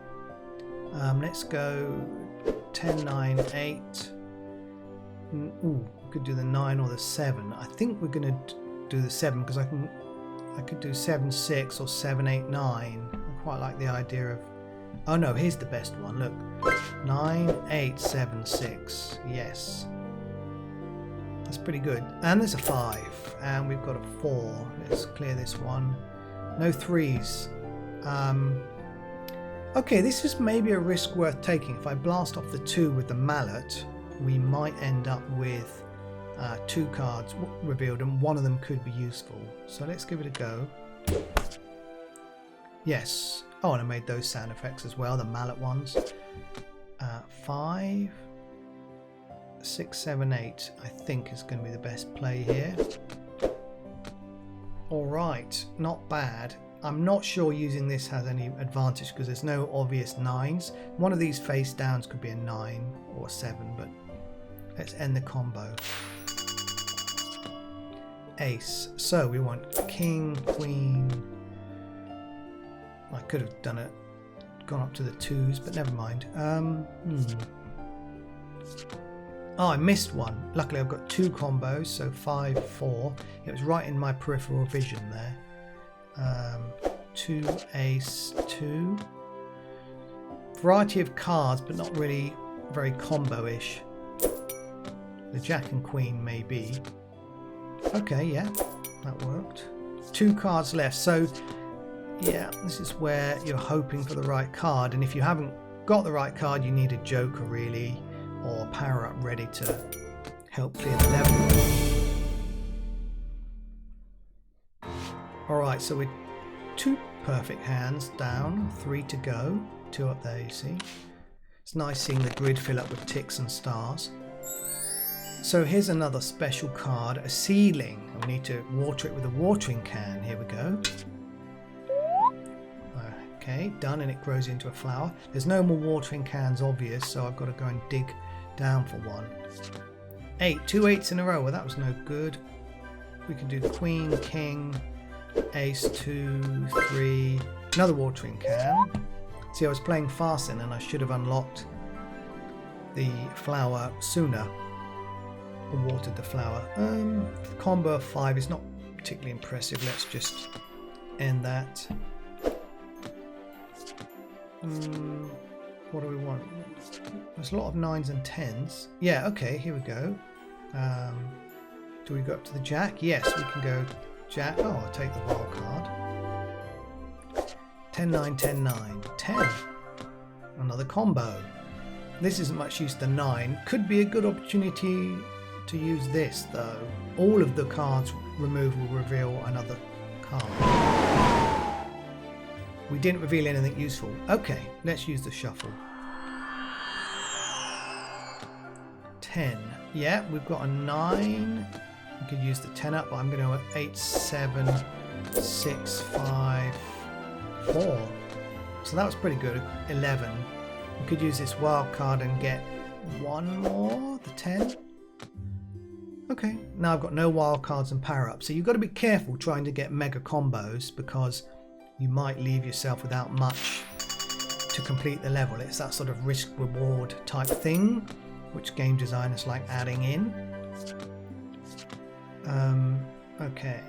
Let's go 10, 9, 8. Ooh, we could do the 9 or the 7. I think we're going to do the 7 because I could do 7, 6 or 7, 8, 9. I quite like the idea of... Oh no, here's the best one. Look, 9, 8, 7, 6. Yes. That's pretty good. And there's a 5. And we've got a 4. Let's clear this one. No 3s. Okay, this is maybe a risk worth taking. If I blast off the 2 with the mallet, we might end up with 2 cards revealed, and one of them could be useful. So let's give it a go. Yes. Oh, and I made those sound effects as well, the mallet ones. 5, 6, 7, 8, I think is going to be the best play here. Alright, not bad. I'm not sure using this has any advantage because there's no obvious 9s. One of these face downs could be a 9 or a 7, but let's end the combo. Ace. So we want king, queen. I could have done it, gone up to the 2s, but never mind. Oh, I missed one. Luckily I've got 2 combos, so 5, 4. It was right in my peripheral vision there. 2, ace, 2. Variety of cards, but not really very combo-ish. The jack and queen maybe. Okay, yeah, that worked. 2 cards left, so yeah, this is where you're hoping for the right card, and if you haven't got the right card, you need a joker really, or power up ready to help clear the level. Alright, so we're 2 perfect hands down, 3 to go, 2 up there you see. It's nice seeing the grid fill up with ticks and stars. So here's another special card, a seedling. We need to water it with a watering can. Here we go. Okay, done, and it grows into a flower. There's no more watering cans obvious, so I've got to go and dig down for one. 8, 2 8s in a row. Well, that was no good. We can do queen, king, ace, 2, 3, another watering can. See, I was playing fast then and I should have unlocked the flower sooner, or watered the flower. Combo of 5 is not particularly impressive. Let's just end that. What do we want? There's a lot of 9s and 10s. Yeah, okay, here we go. Do we go up to the jack? Yes, we can go jack. Oh, I'll take the wild card. 10, 9, 10, 9, 10. Another combo. This isn't much use to 9. Could be a good opportunity to use this though. All of the cards removed will reveal another card. We didn't reveal anything useful. Okay, let's use the shuffle. 10. Yeah, we've got a 9. We could use the 10 up, but I'm going to go 8, 7, 6, 5, 4. So that was pretty good. 11. We could use this wild card and get one more, the 10. Okay, now I've got no wild cards and power ups. So you've got to be careful trying to get mega combos because you might leave yourself without much to complete the level. It's that sort of risk reward type thing, which game designers like adding in. Okay,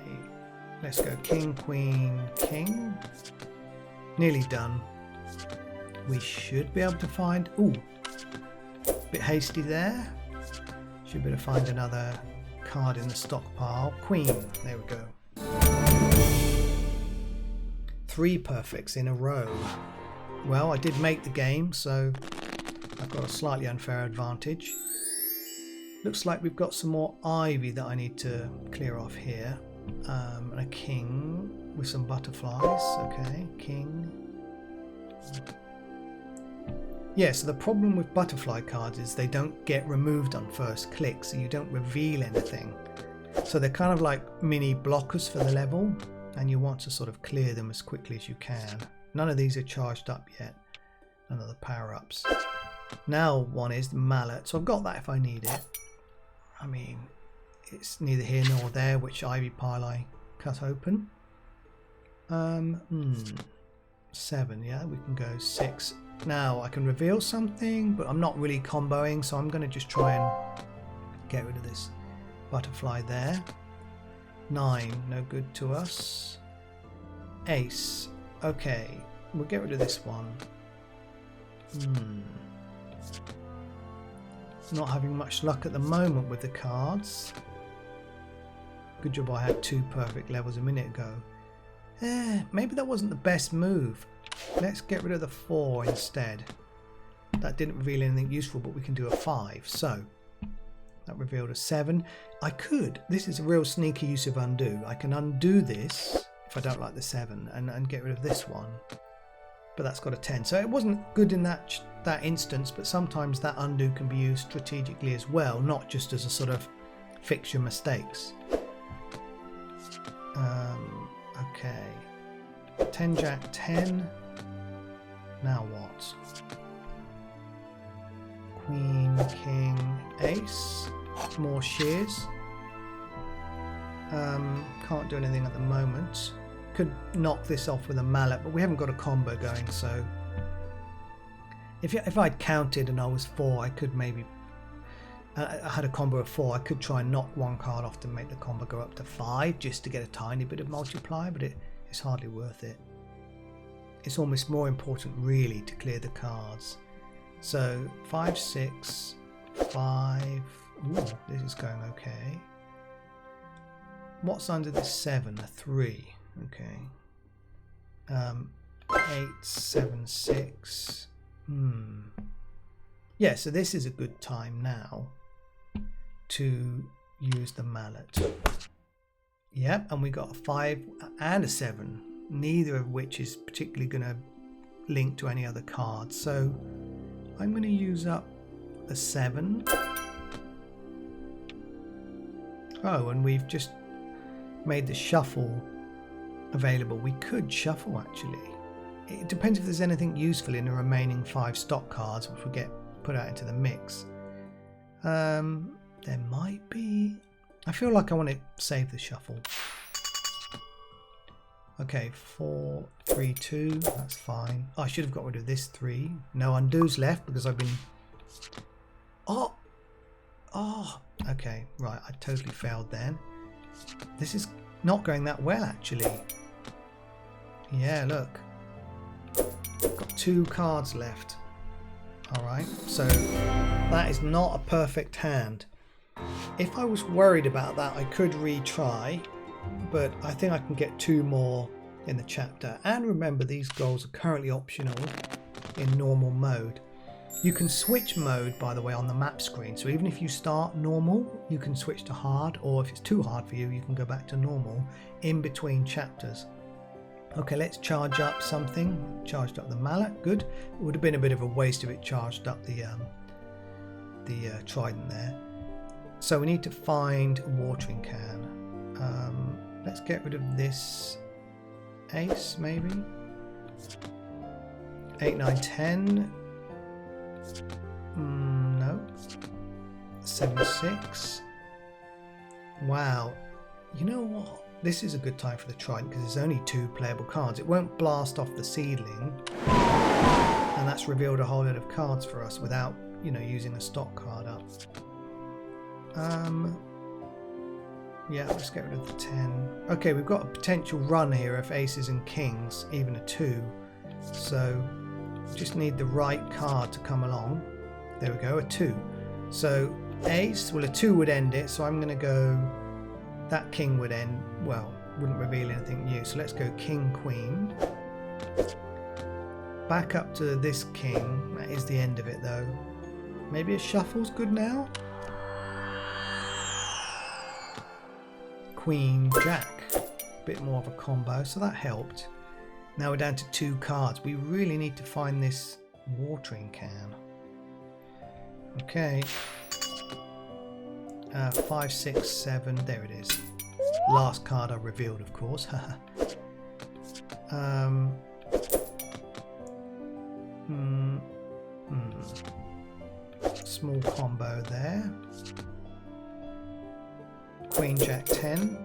let's go king, queen, king. Nearly done. We should be able to find... Ooh, bit hasty there. Should be able to find another card in the stockpile. Queen, there we go. 3 perfects in a row. Well, I did make the game, so I've got a slightly unfair advantage. Looks like we've got some more ivy that I need to clear off here. And a king with some butterflies. Okay, king. Yeah, so the problem with butterfly cards is they don't get removed on first click, so you don't reveal anything. So they're kind of like mini blockers for the level, and you want to sort of clear them as quickly as you can. None of these are charged up yet. None of the power-ups. Now one is the mallet, so I've got that if I need it. I mean, it's neither here nor there which ivy pile I cut open. 7, yeah, we can go 6. Now I can reveal something, but I'm not really comboing, so I'm going to just try and get rid of this butterfly there. 9, no good to us. Ace, okay, we'll get rid of this one. Not having much luck at the moment with the cards. Good job I had 2 perfect levels a minute ago. Maybe that wasn't the best move. Let's get rid of the 4 instead. That didn't reveal anything useful, but we can do a 5. So that revealed a 7. I could, this is a real sneaky use of undo. I can undo this if I don't like the 7 and get rid of this one. But that's got a 10. So it wasn't good in that instance, but sometimes that undo can be used strategically as well, not just as a sort of fix your mistakes. Okay. 10 jack 10. Now what? Queen, king, ace. More shears. Can't do anything at the moment. Could knock this off with a mallet, but we haven't got a combo going, so if I'd counted and I was 4, I could maybe I had a combo of 4, I could try and knock one card off to make the combo go up to 5 just to get a tiny bit of multiply, but it's hardly worth it. It's almost more important really to clear the cards. So 5, 6, 5. Ooh, this is going okay. What's under this 7? A 3. Okay. 8, 7, 6. Yeah, so this is a good time now to use the mallet. Yep, and we got a 5 and a 7, neither of which is particularly going to link to any other cards. So I'm going to use up the 7. Oh, and we've just made the shuffle available. We could shuffle actually. It depends if there's anything useful in the remaining 5 stock cards which will get put out into the mix. There might be. I feel like I want to save the shuffle. Okay, 4, 3, 2. That's fine. Oh, I should have got rid of this 3. No undos left because I've been. Oh. Okay, right. I totally failed then. This is not going that well actually. Yeah, look. Got 2 cards left. Alright, so that is not a perfect hand. If I was worried about that, I could retry, but I think I can get 2 more in the chapter. And remember, these goals are currently optional in normal mode. You can switch mode, by the way, on the map screen. So even if you start normal, you can switch to hard, or if it's too hard for you, you can go back to normal in between chapters. Okay, let's charge up something. Charged up the mallet, good. It would have been a bit of a waste if it charged up the trident there. So we need to find a watering can. Let's get rid of this ace, maybe. 8, 9, 10. No. 7, 6. Wow. You know what? This is a good time for the trident because there's only 2 playable cards. It won't blast off the seedling, and that's revealed a whole lot of cards for us without, using a stock card up. Yeah, let's get rid of the 10. Okay, we've got a potential run here of aces and kings, even a 2. So just need the right card to come along. There we go, a 2. So ace, well, a 2 would end it, so I'm going to go. That king would end, well, wouldn't reveal anything new. So let's go king, queen. Back up to this king. That is the end of it though. Maybe a shuffle's good now. Queen, jack. Bit more of a combo, so that helped. Now we're down to 2 cards. We really need to find this watering can. Okay. 5, 6, 7. There it is. Last card I revealed, of course. Small combo there. Queen, Jack, 10.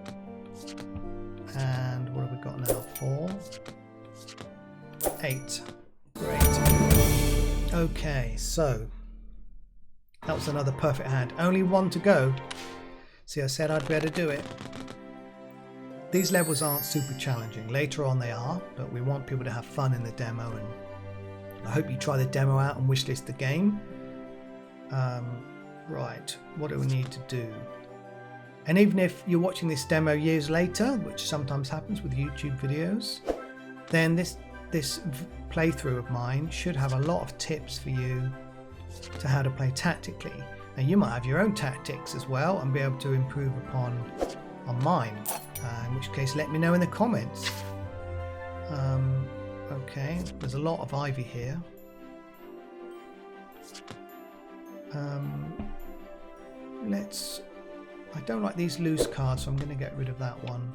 And what have we got now? 4. 8. Great. Okay, so that was another perfect hand. Only one to go. See, I said I'd better do it. These levels aren't super challenging. Later on they are, but we want people to have fun in the demo, and I hope you try the demo out and wishlist the game. Right, what do we need to do? And even if you're watching this demo years later, which sometimes happens with YouTube videos, then this playthrough of mine should have a lot of tips for you to how to play tactically. Now you might have your own tactics as well and be able to improve on mine, in which case let me know in the comments. Okay, there's a lot of ivy here. I don't like these loose cards, so I'm going to get rid of that one.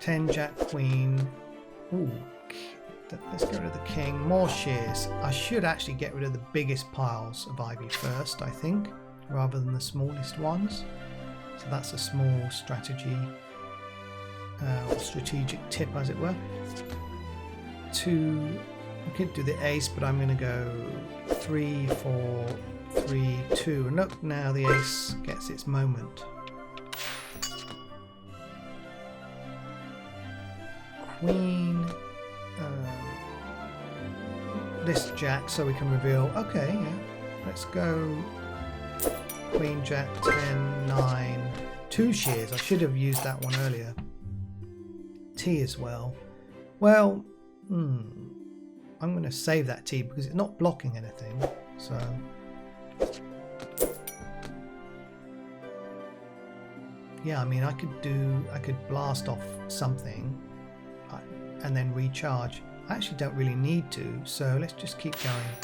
10, Jack, Queen. Ooh, let's get rid of the King. More shears. I should actually get rid of the biggest piles of ivy first, I think, rather than the smallest ones. So that's a small strategy, or strategic tip, as it were. 2. I could do the ace, but I'm going to go 3, 4, 3, 2. And look, now the ace gets its moment. Queen. This Jack, so we can reveal. Okay, yeah. Let's go. Queen, Jack, 10, 9. 2 shears. I should have used that one earlier. T as well. Well, I'm going to save that T because it's not blocking anything. So yeah, I mean, I could blast off something and then recharge. I actually don't really need to, so let's just keep going.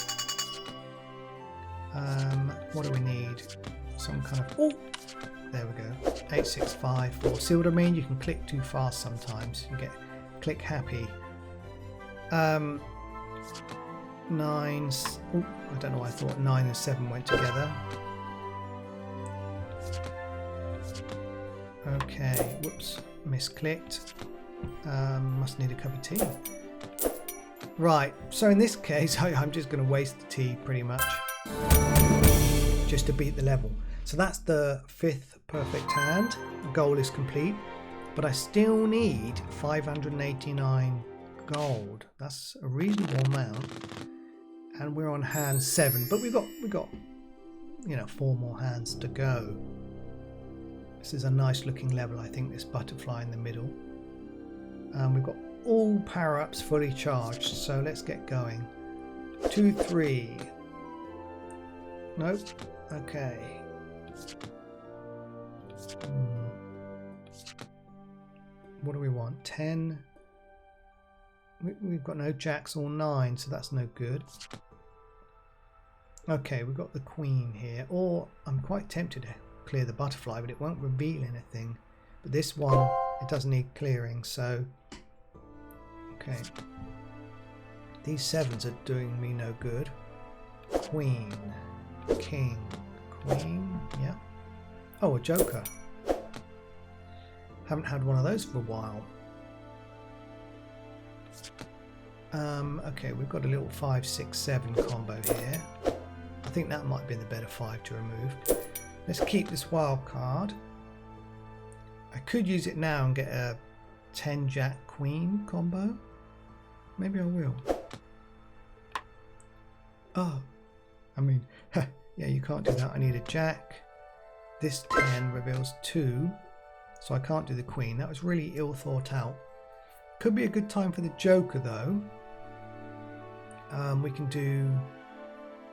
What do we need? Some kind of, oh, there we go. 8, 6, 5, 4. See what I mean? You can click too fast sometimes. You get click happy. 9. Oh, I don't know why I thought 9 and 7 went together. Okay, whoops, misclicked. Must need a cup of tea. Right, so in this case, I'm just going to waste the tea pretty much, just to beat the level. So that's the 5th perfect hand. The goal is complete, but I still need 589 gold. That's a reasonable amount, and we're on hand 7. But we got 4 more hands to go. This is a nice looking level, I think. This butterfly in the middle. We've got all power-ups fully charged, so let's get going. 2, 3. Nope. Okay. What do we want? 10. We've got no jacks or 9, so that's no good. Okay, we've got the Queen here, or I'm quite tempted to clear the butterfly, but it won't reveal anything. But this one, it does need clearing, so okay. These 7s are doing me no good. Queen, King, Queen, yeah. Oh, a Joker. Haven't had one of those for a while. Okay, we've got a little 5, 6, 7 combo here. I think that might be the better 5 to remove. Let's keep this wild card. I could use it now and get a 10 Jack Queen combo. Maybe I will. Oh, I mean, yeah, you can't do that. I need a Jack. This 10 reveals 2, so I can't do the Queen. That was really ill thought out. Could be a good time for the Joker though. We can do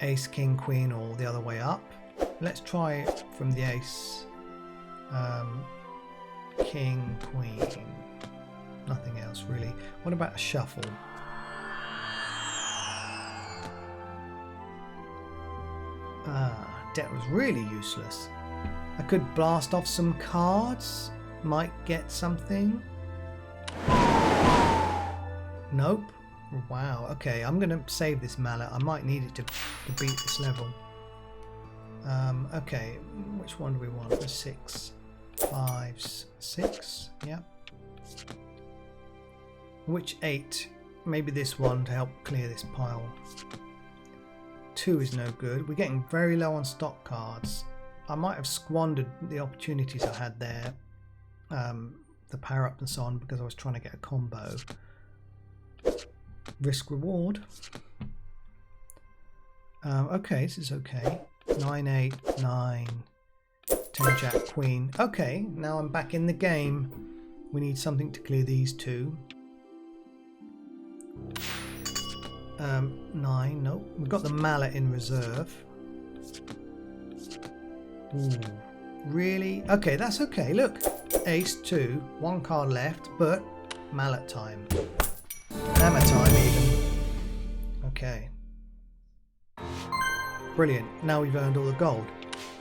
Ace, King, Queen, or the other way up. Let's try it from the Ace. King, Queen. Nothing else really. What about a shuffle? That was really useless. I could blast off some cards. Might get something. Nope. Wow. Okay, I'm going to save this mallet. I might need it to beat this level. Okay, which one do we want? The 6, 5, 6. Yeah. Which 8? Maybe this one to help clear this pile. 2 is no good. We're getting very low on stock cards. I might have squandered the opportunities I had there, the power up and so on, because I was trying to get a combo. Risk reward. Okay, this is okay. 9, 8, 9, 10, Jack, Queen. Okay, now I'm back in the game. We need something to clear these 2. 9, nope. We've got the mallet in reserve. Ooh, really? Okay, that's okay. Look, ace 2, 1 card left, but mallet time. Hammer time even. Okay. Brilliant. Now we've earned all the gold.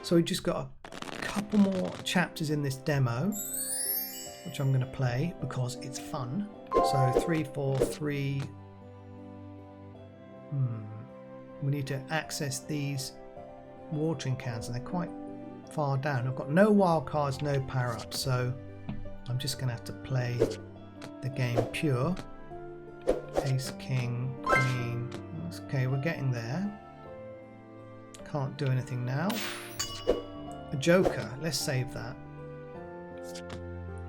So we've just got a couple more chapters in this demo, which I'm going to play because it's fun. So 3, 4, 3. We need to access these watering cans and they're quite far down. I've got no wild cards, no power ups, so I'm just going to have to play the game pure. Ace, King, Queen. Okay, we're getting there. Can't do anything now. A joker, let's save that.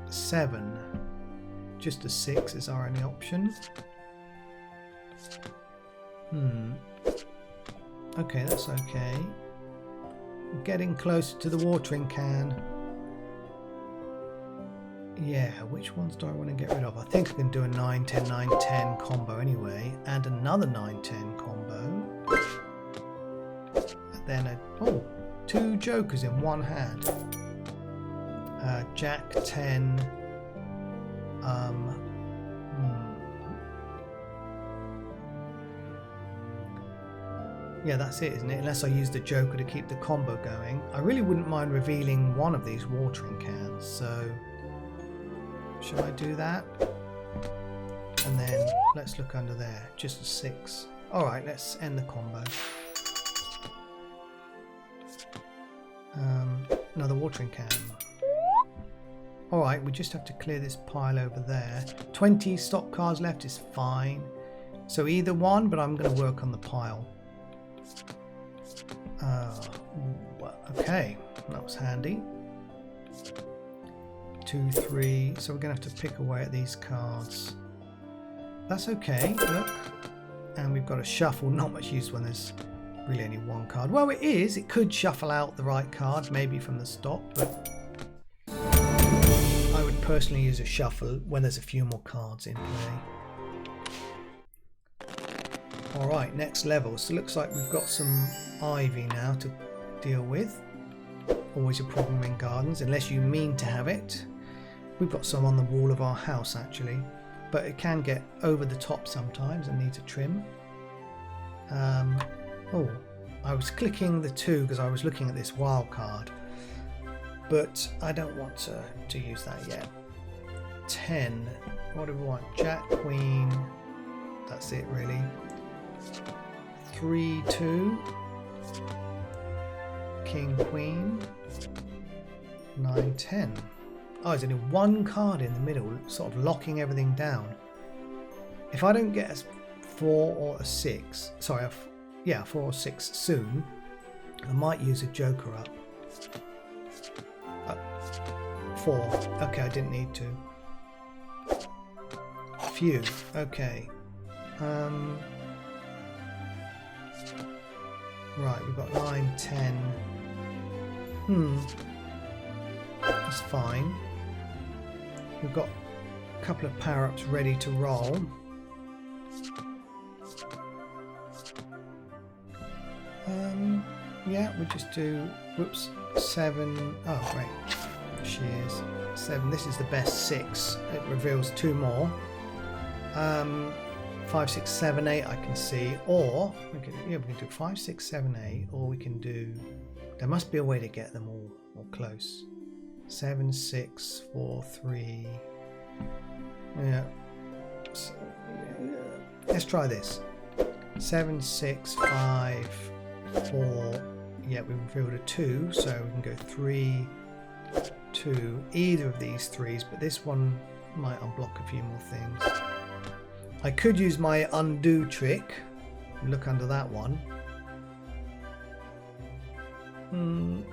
7. Just a 6 is our only option. Okay, that's okay. Getting closer to the watering can. Yeah, which ones do I want to get rid of? I think I can do a 9, 10, 9, 10 combo anyway, and another 9, 10 combo. And then 2 jokers in one hand. Jack, 10. Yeah, that's it, isn't it? Unless I use the joker to keep the combo going. I really wouldn't mind revealing one of these watering cans, so should I do that? And then let's look under there, just a 6. Alright, let's end the combo. Another watering can. Alright, we just have to clear this pile over there. 20 stock cards left is fine. So either one, but I'm going to work on the pile. Okay, that was handy. 2, 3, so we're going to have to pick away at these cards. That's okay, look. And we've got a shuffle, not much use when there's really only one card. Well, it is, it could shuffle out the right card, maybe from the stock, but I would personally use a shuffle when there's a few more cards in play. Alright, next level. So it looks like we've got some ivy now to deal with. Always a problem in gardens, unless you mean to have it. We've got some on the wall of our house actually, but it can get over the top sometimes and needs a trim. I was clicking the 2 because I was looking at this wild card, but I don't want to use that yet. 10. What do we want? Jack, Queen. That's it really. 3, 2. King, Queen. 9, 10. Oh, there's only one card in the middle, sort of locking everything down. If I don't get a 4 or a 6, sorry, 4 or 6 soon, I might use a joker up. 4. Okay, I didn't need to. Phew. Okay. Right, we've got 9, 10. That's fine. We've got a couple of power-ups ready to roll. Yeah, we just do, whoops, 7. Oh, great. Shears. 7. This is the best 6. It reveals 2 more. 5, 6, 7, 8 I can see, or we can do 5, 6, 7, 8, or we can do, there must be a way to get them all close. 7, 6, 4, 3. Yeah. Let's try this. 7, 6, 5, 4, Yeah, we revealed a 2, so we can go 3, 2, either of these threes, but this one might unblock a few more things. I could use my undo trick. Look under that one. I'm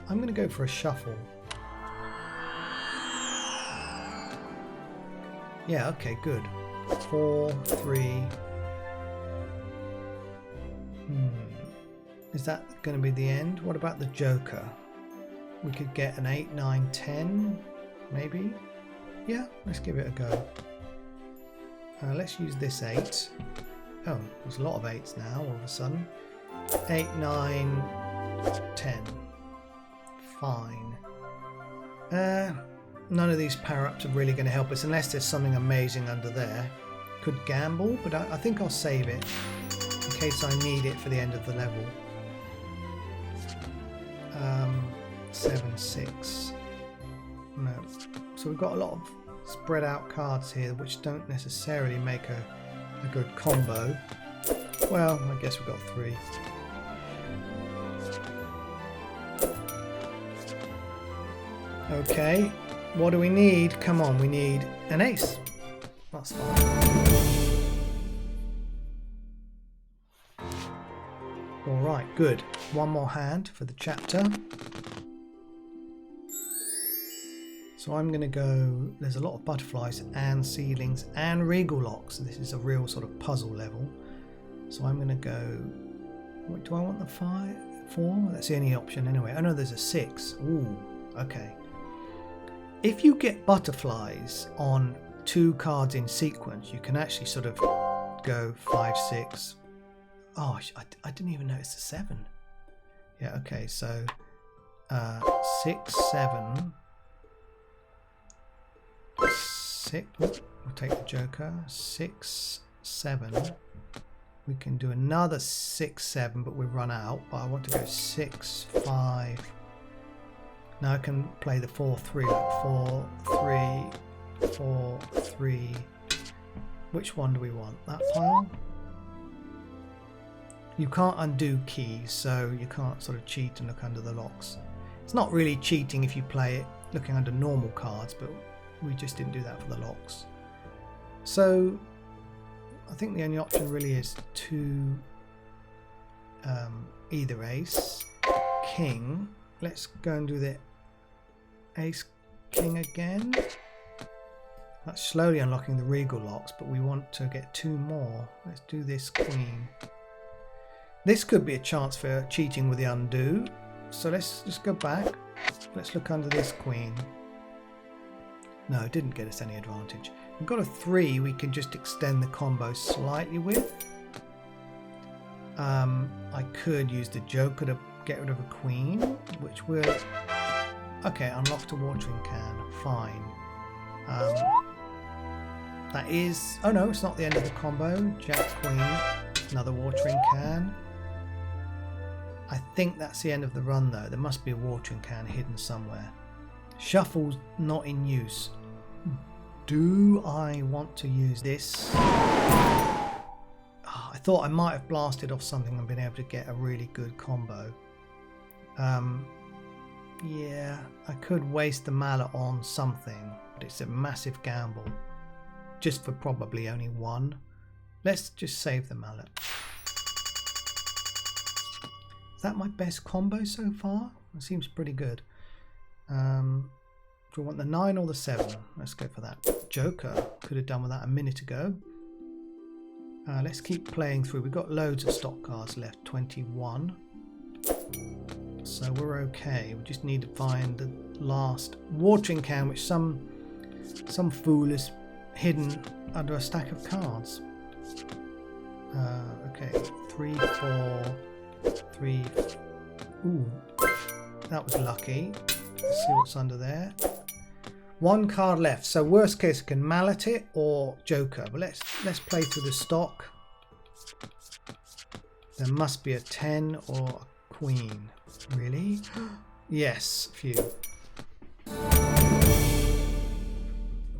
going to go for a shuffle. Yeah, okay, good. 4, 3. Is that going to be the end? What about the Joker? We could get an 8, 9, 10, maybe? Yeah, let's give it a go. Let's use this 8. Oh, there's a lot of 8s now all of a sudden. 8, 9, 10. Fine. None of these power-ups are really going to help us unless there's something amazing under there. Could gamble, but I think I'll save it in case I need it for the end of the level. 7, 6. No. So we've got a lot of spread out cards here which don't necessarily make a good combo. Well, I guess we've got 3. Okay, what do we need? Come on, we need an ace. That's fine. Alright, good. One more hand for the chapter. So I'm going to go, there's a lot of butterflies and ceilings and regal locks. This is a real sort of puzzle level. So I'm going to go, what, do I want the 5? 4? That's the only option anyway. Oh no, there's a 6. Ooh, okay. If you get butterflies on 2 cards in sequence, you can actually sort of go 5, 6. Oh, I didn't even notice the 7. Yeah, okay, so 6, 7. 6. We'll take the Joker. 6, 7. We can do another 6, 7, but we run out. But I want to go 6, 5. Now I can play the 4, 3. Like 4, 3, 4, 3. Which one do we want? That pile? You can't undo keys, so you can't sort of cheat and look under the locks. It's not really cheating if you play it looking under normal cards, but we just didn't do that for the locks. So I think the only option really is to either ace, king. Let's go and do the ace, king again. That's slowly unlocking the regal locks, but we want to get 2 more. Let's do this queen. This could be a chance for cheating with the undo. So let's just go back. Let's look under this queen. No, it didn't get us any advantage. We've got a 3 we can just extend the combo slightly with. I could use the Joker to get rid of a queen, which will... Okay, unlocked a watering can. Fine. That is... Oh no, it's not the end of the combo. Jack, queen, another watering can. I think that's the end of the run though. There must be a watering can hidden somewhere. Shuffle's not in use. Do I want to use this? Oh, I thought I might have blasted off something and been able to get a really good combo. Yeah, I could waste the mallet on something, but it's a massive gamble. Just for probably only 1. Let's just save the mallet. Is that my best combo so far? It seems pretty good. Do we want the 9 or the 7? Let's go for that. Joker. Could have done with that a minute ago. Let's keep playing through. We've got loads of stock cards left. 21. So we're okay. We just need to find the last watering can, which some fool has hidden under a stack of cards. Okay. 3, 4, 3. Ooh, that was lucky. Let's see what's under there. 1 card left, so worst case I can mallet it or Joker, but let's play through the stock. There must be a 10 or a queen. Really? Yes, phew.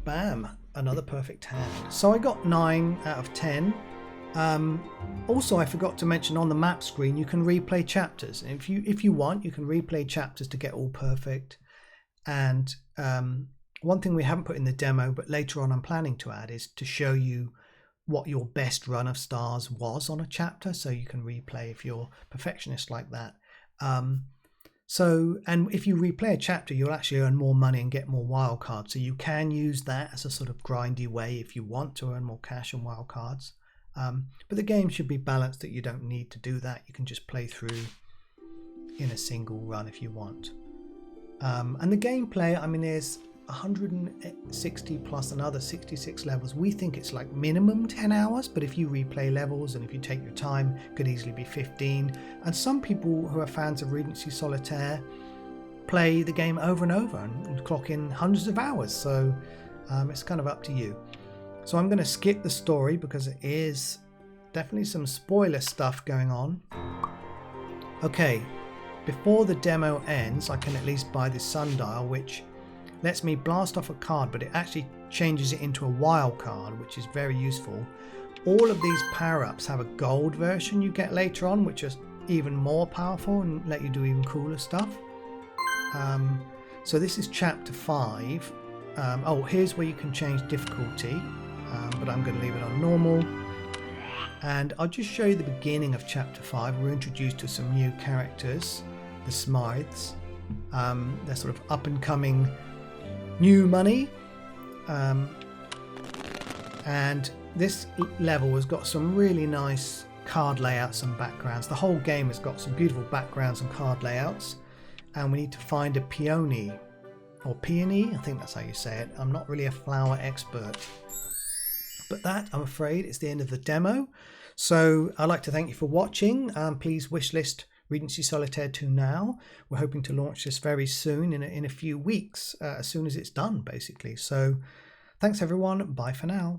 Bam, another perfect hand. So I got 9 out of 10. Also, I forgot to mention on the map screen you can replay chapters. If you want, you can replay chapters to get all perfect. And one thing we haven't put in the demo, but later on I'm planning to add, is to show you what your best run of stars was on a chapter, so you can replay if you're perfectionist like that. And if you replay a chapter, you'll actually earn more money and get more wildcards. So you can use that as a sort of grindy way if you want to earn more cash and wildcards. But the game should be balanced that you don't need to do that. You can just play through in a single run if you want. And the gameplay, I mean, there's 160 plus another 66 levels. We think it's like minimum 10 hours, but if you replay levels and if you take your time, it could easily be 15. And some people who are fans of Regency Solitaire play the game over and over and clock in hundreds of hours. So it's kind of up to you. So I'm going to skip the story because it is definitely some spoiler stuff going on. Okay, before the demo ends, I can at least buy this sundial, which lets me blast off a card, but it actually changes it into a wild card, which is very useful. All of these power-ups have a gold version you get later on, which is even more powerful and let you do even cooler stuff. So this is chapter 5. Oh, here's where you can change difficulty, but I'm going to leave it on normal. And I'll just show you the beginning of chapter 5. We're introduced to some new characters, the Smythes. They're sort of up and coming new money, and this level has got some really nice card layouts and backgrounds. The whole game has got some beautiful backgrounds and card layouts, and we need to find a peony, or peony, I think that's how you say it. I'm not really a flower expert, but that, I'm afraid, is the end of the demo. So I'd like to thank you for watching. Please wishlist Regency Solitaire II now. We're hoping to launch this very soon, in a few weeks, as soon as it's done, basically. So thanks everyone, bye for now.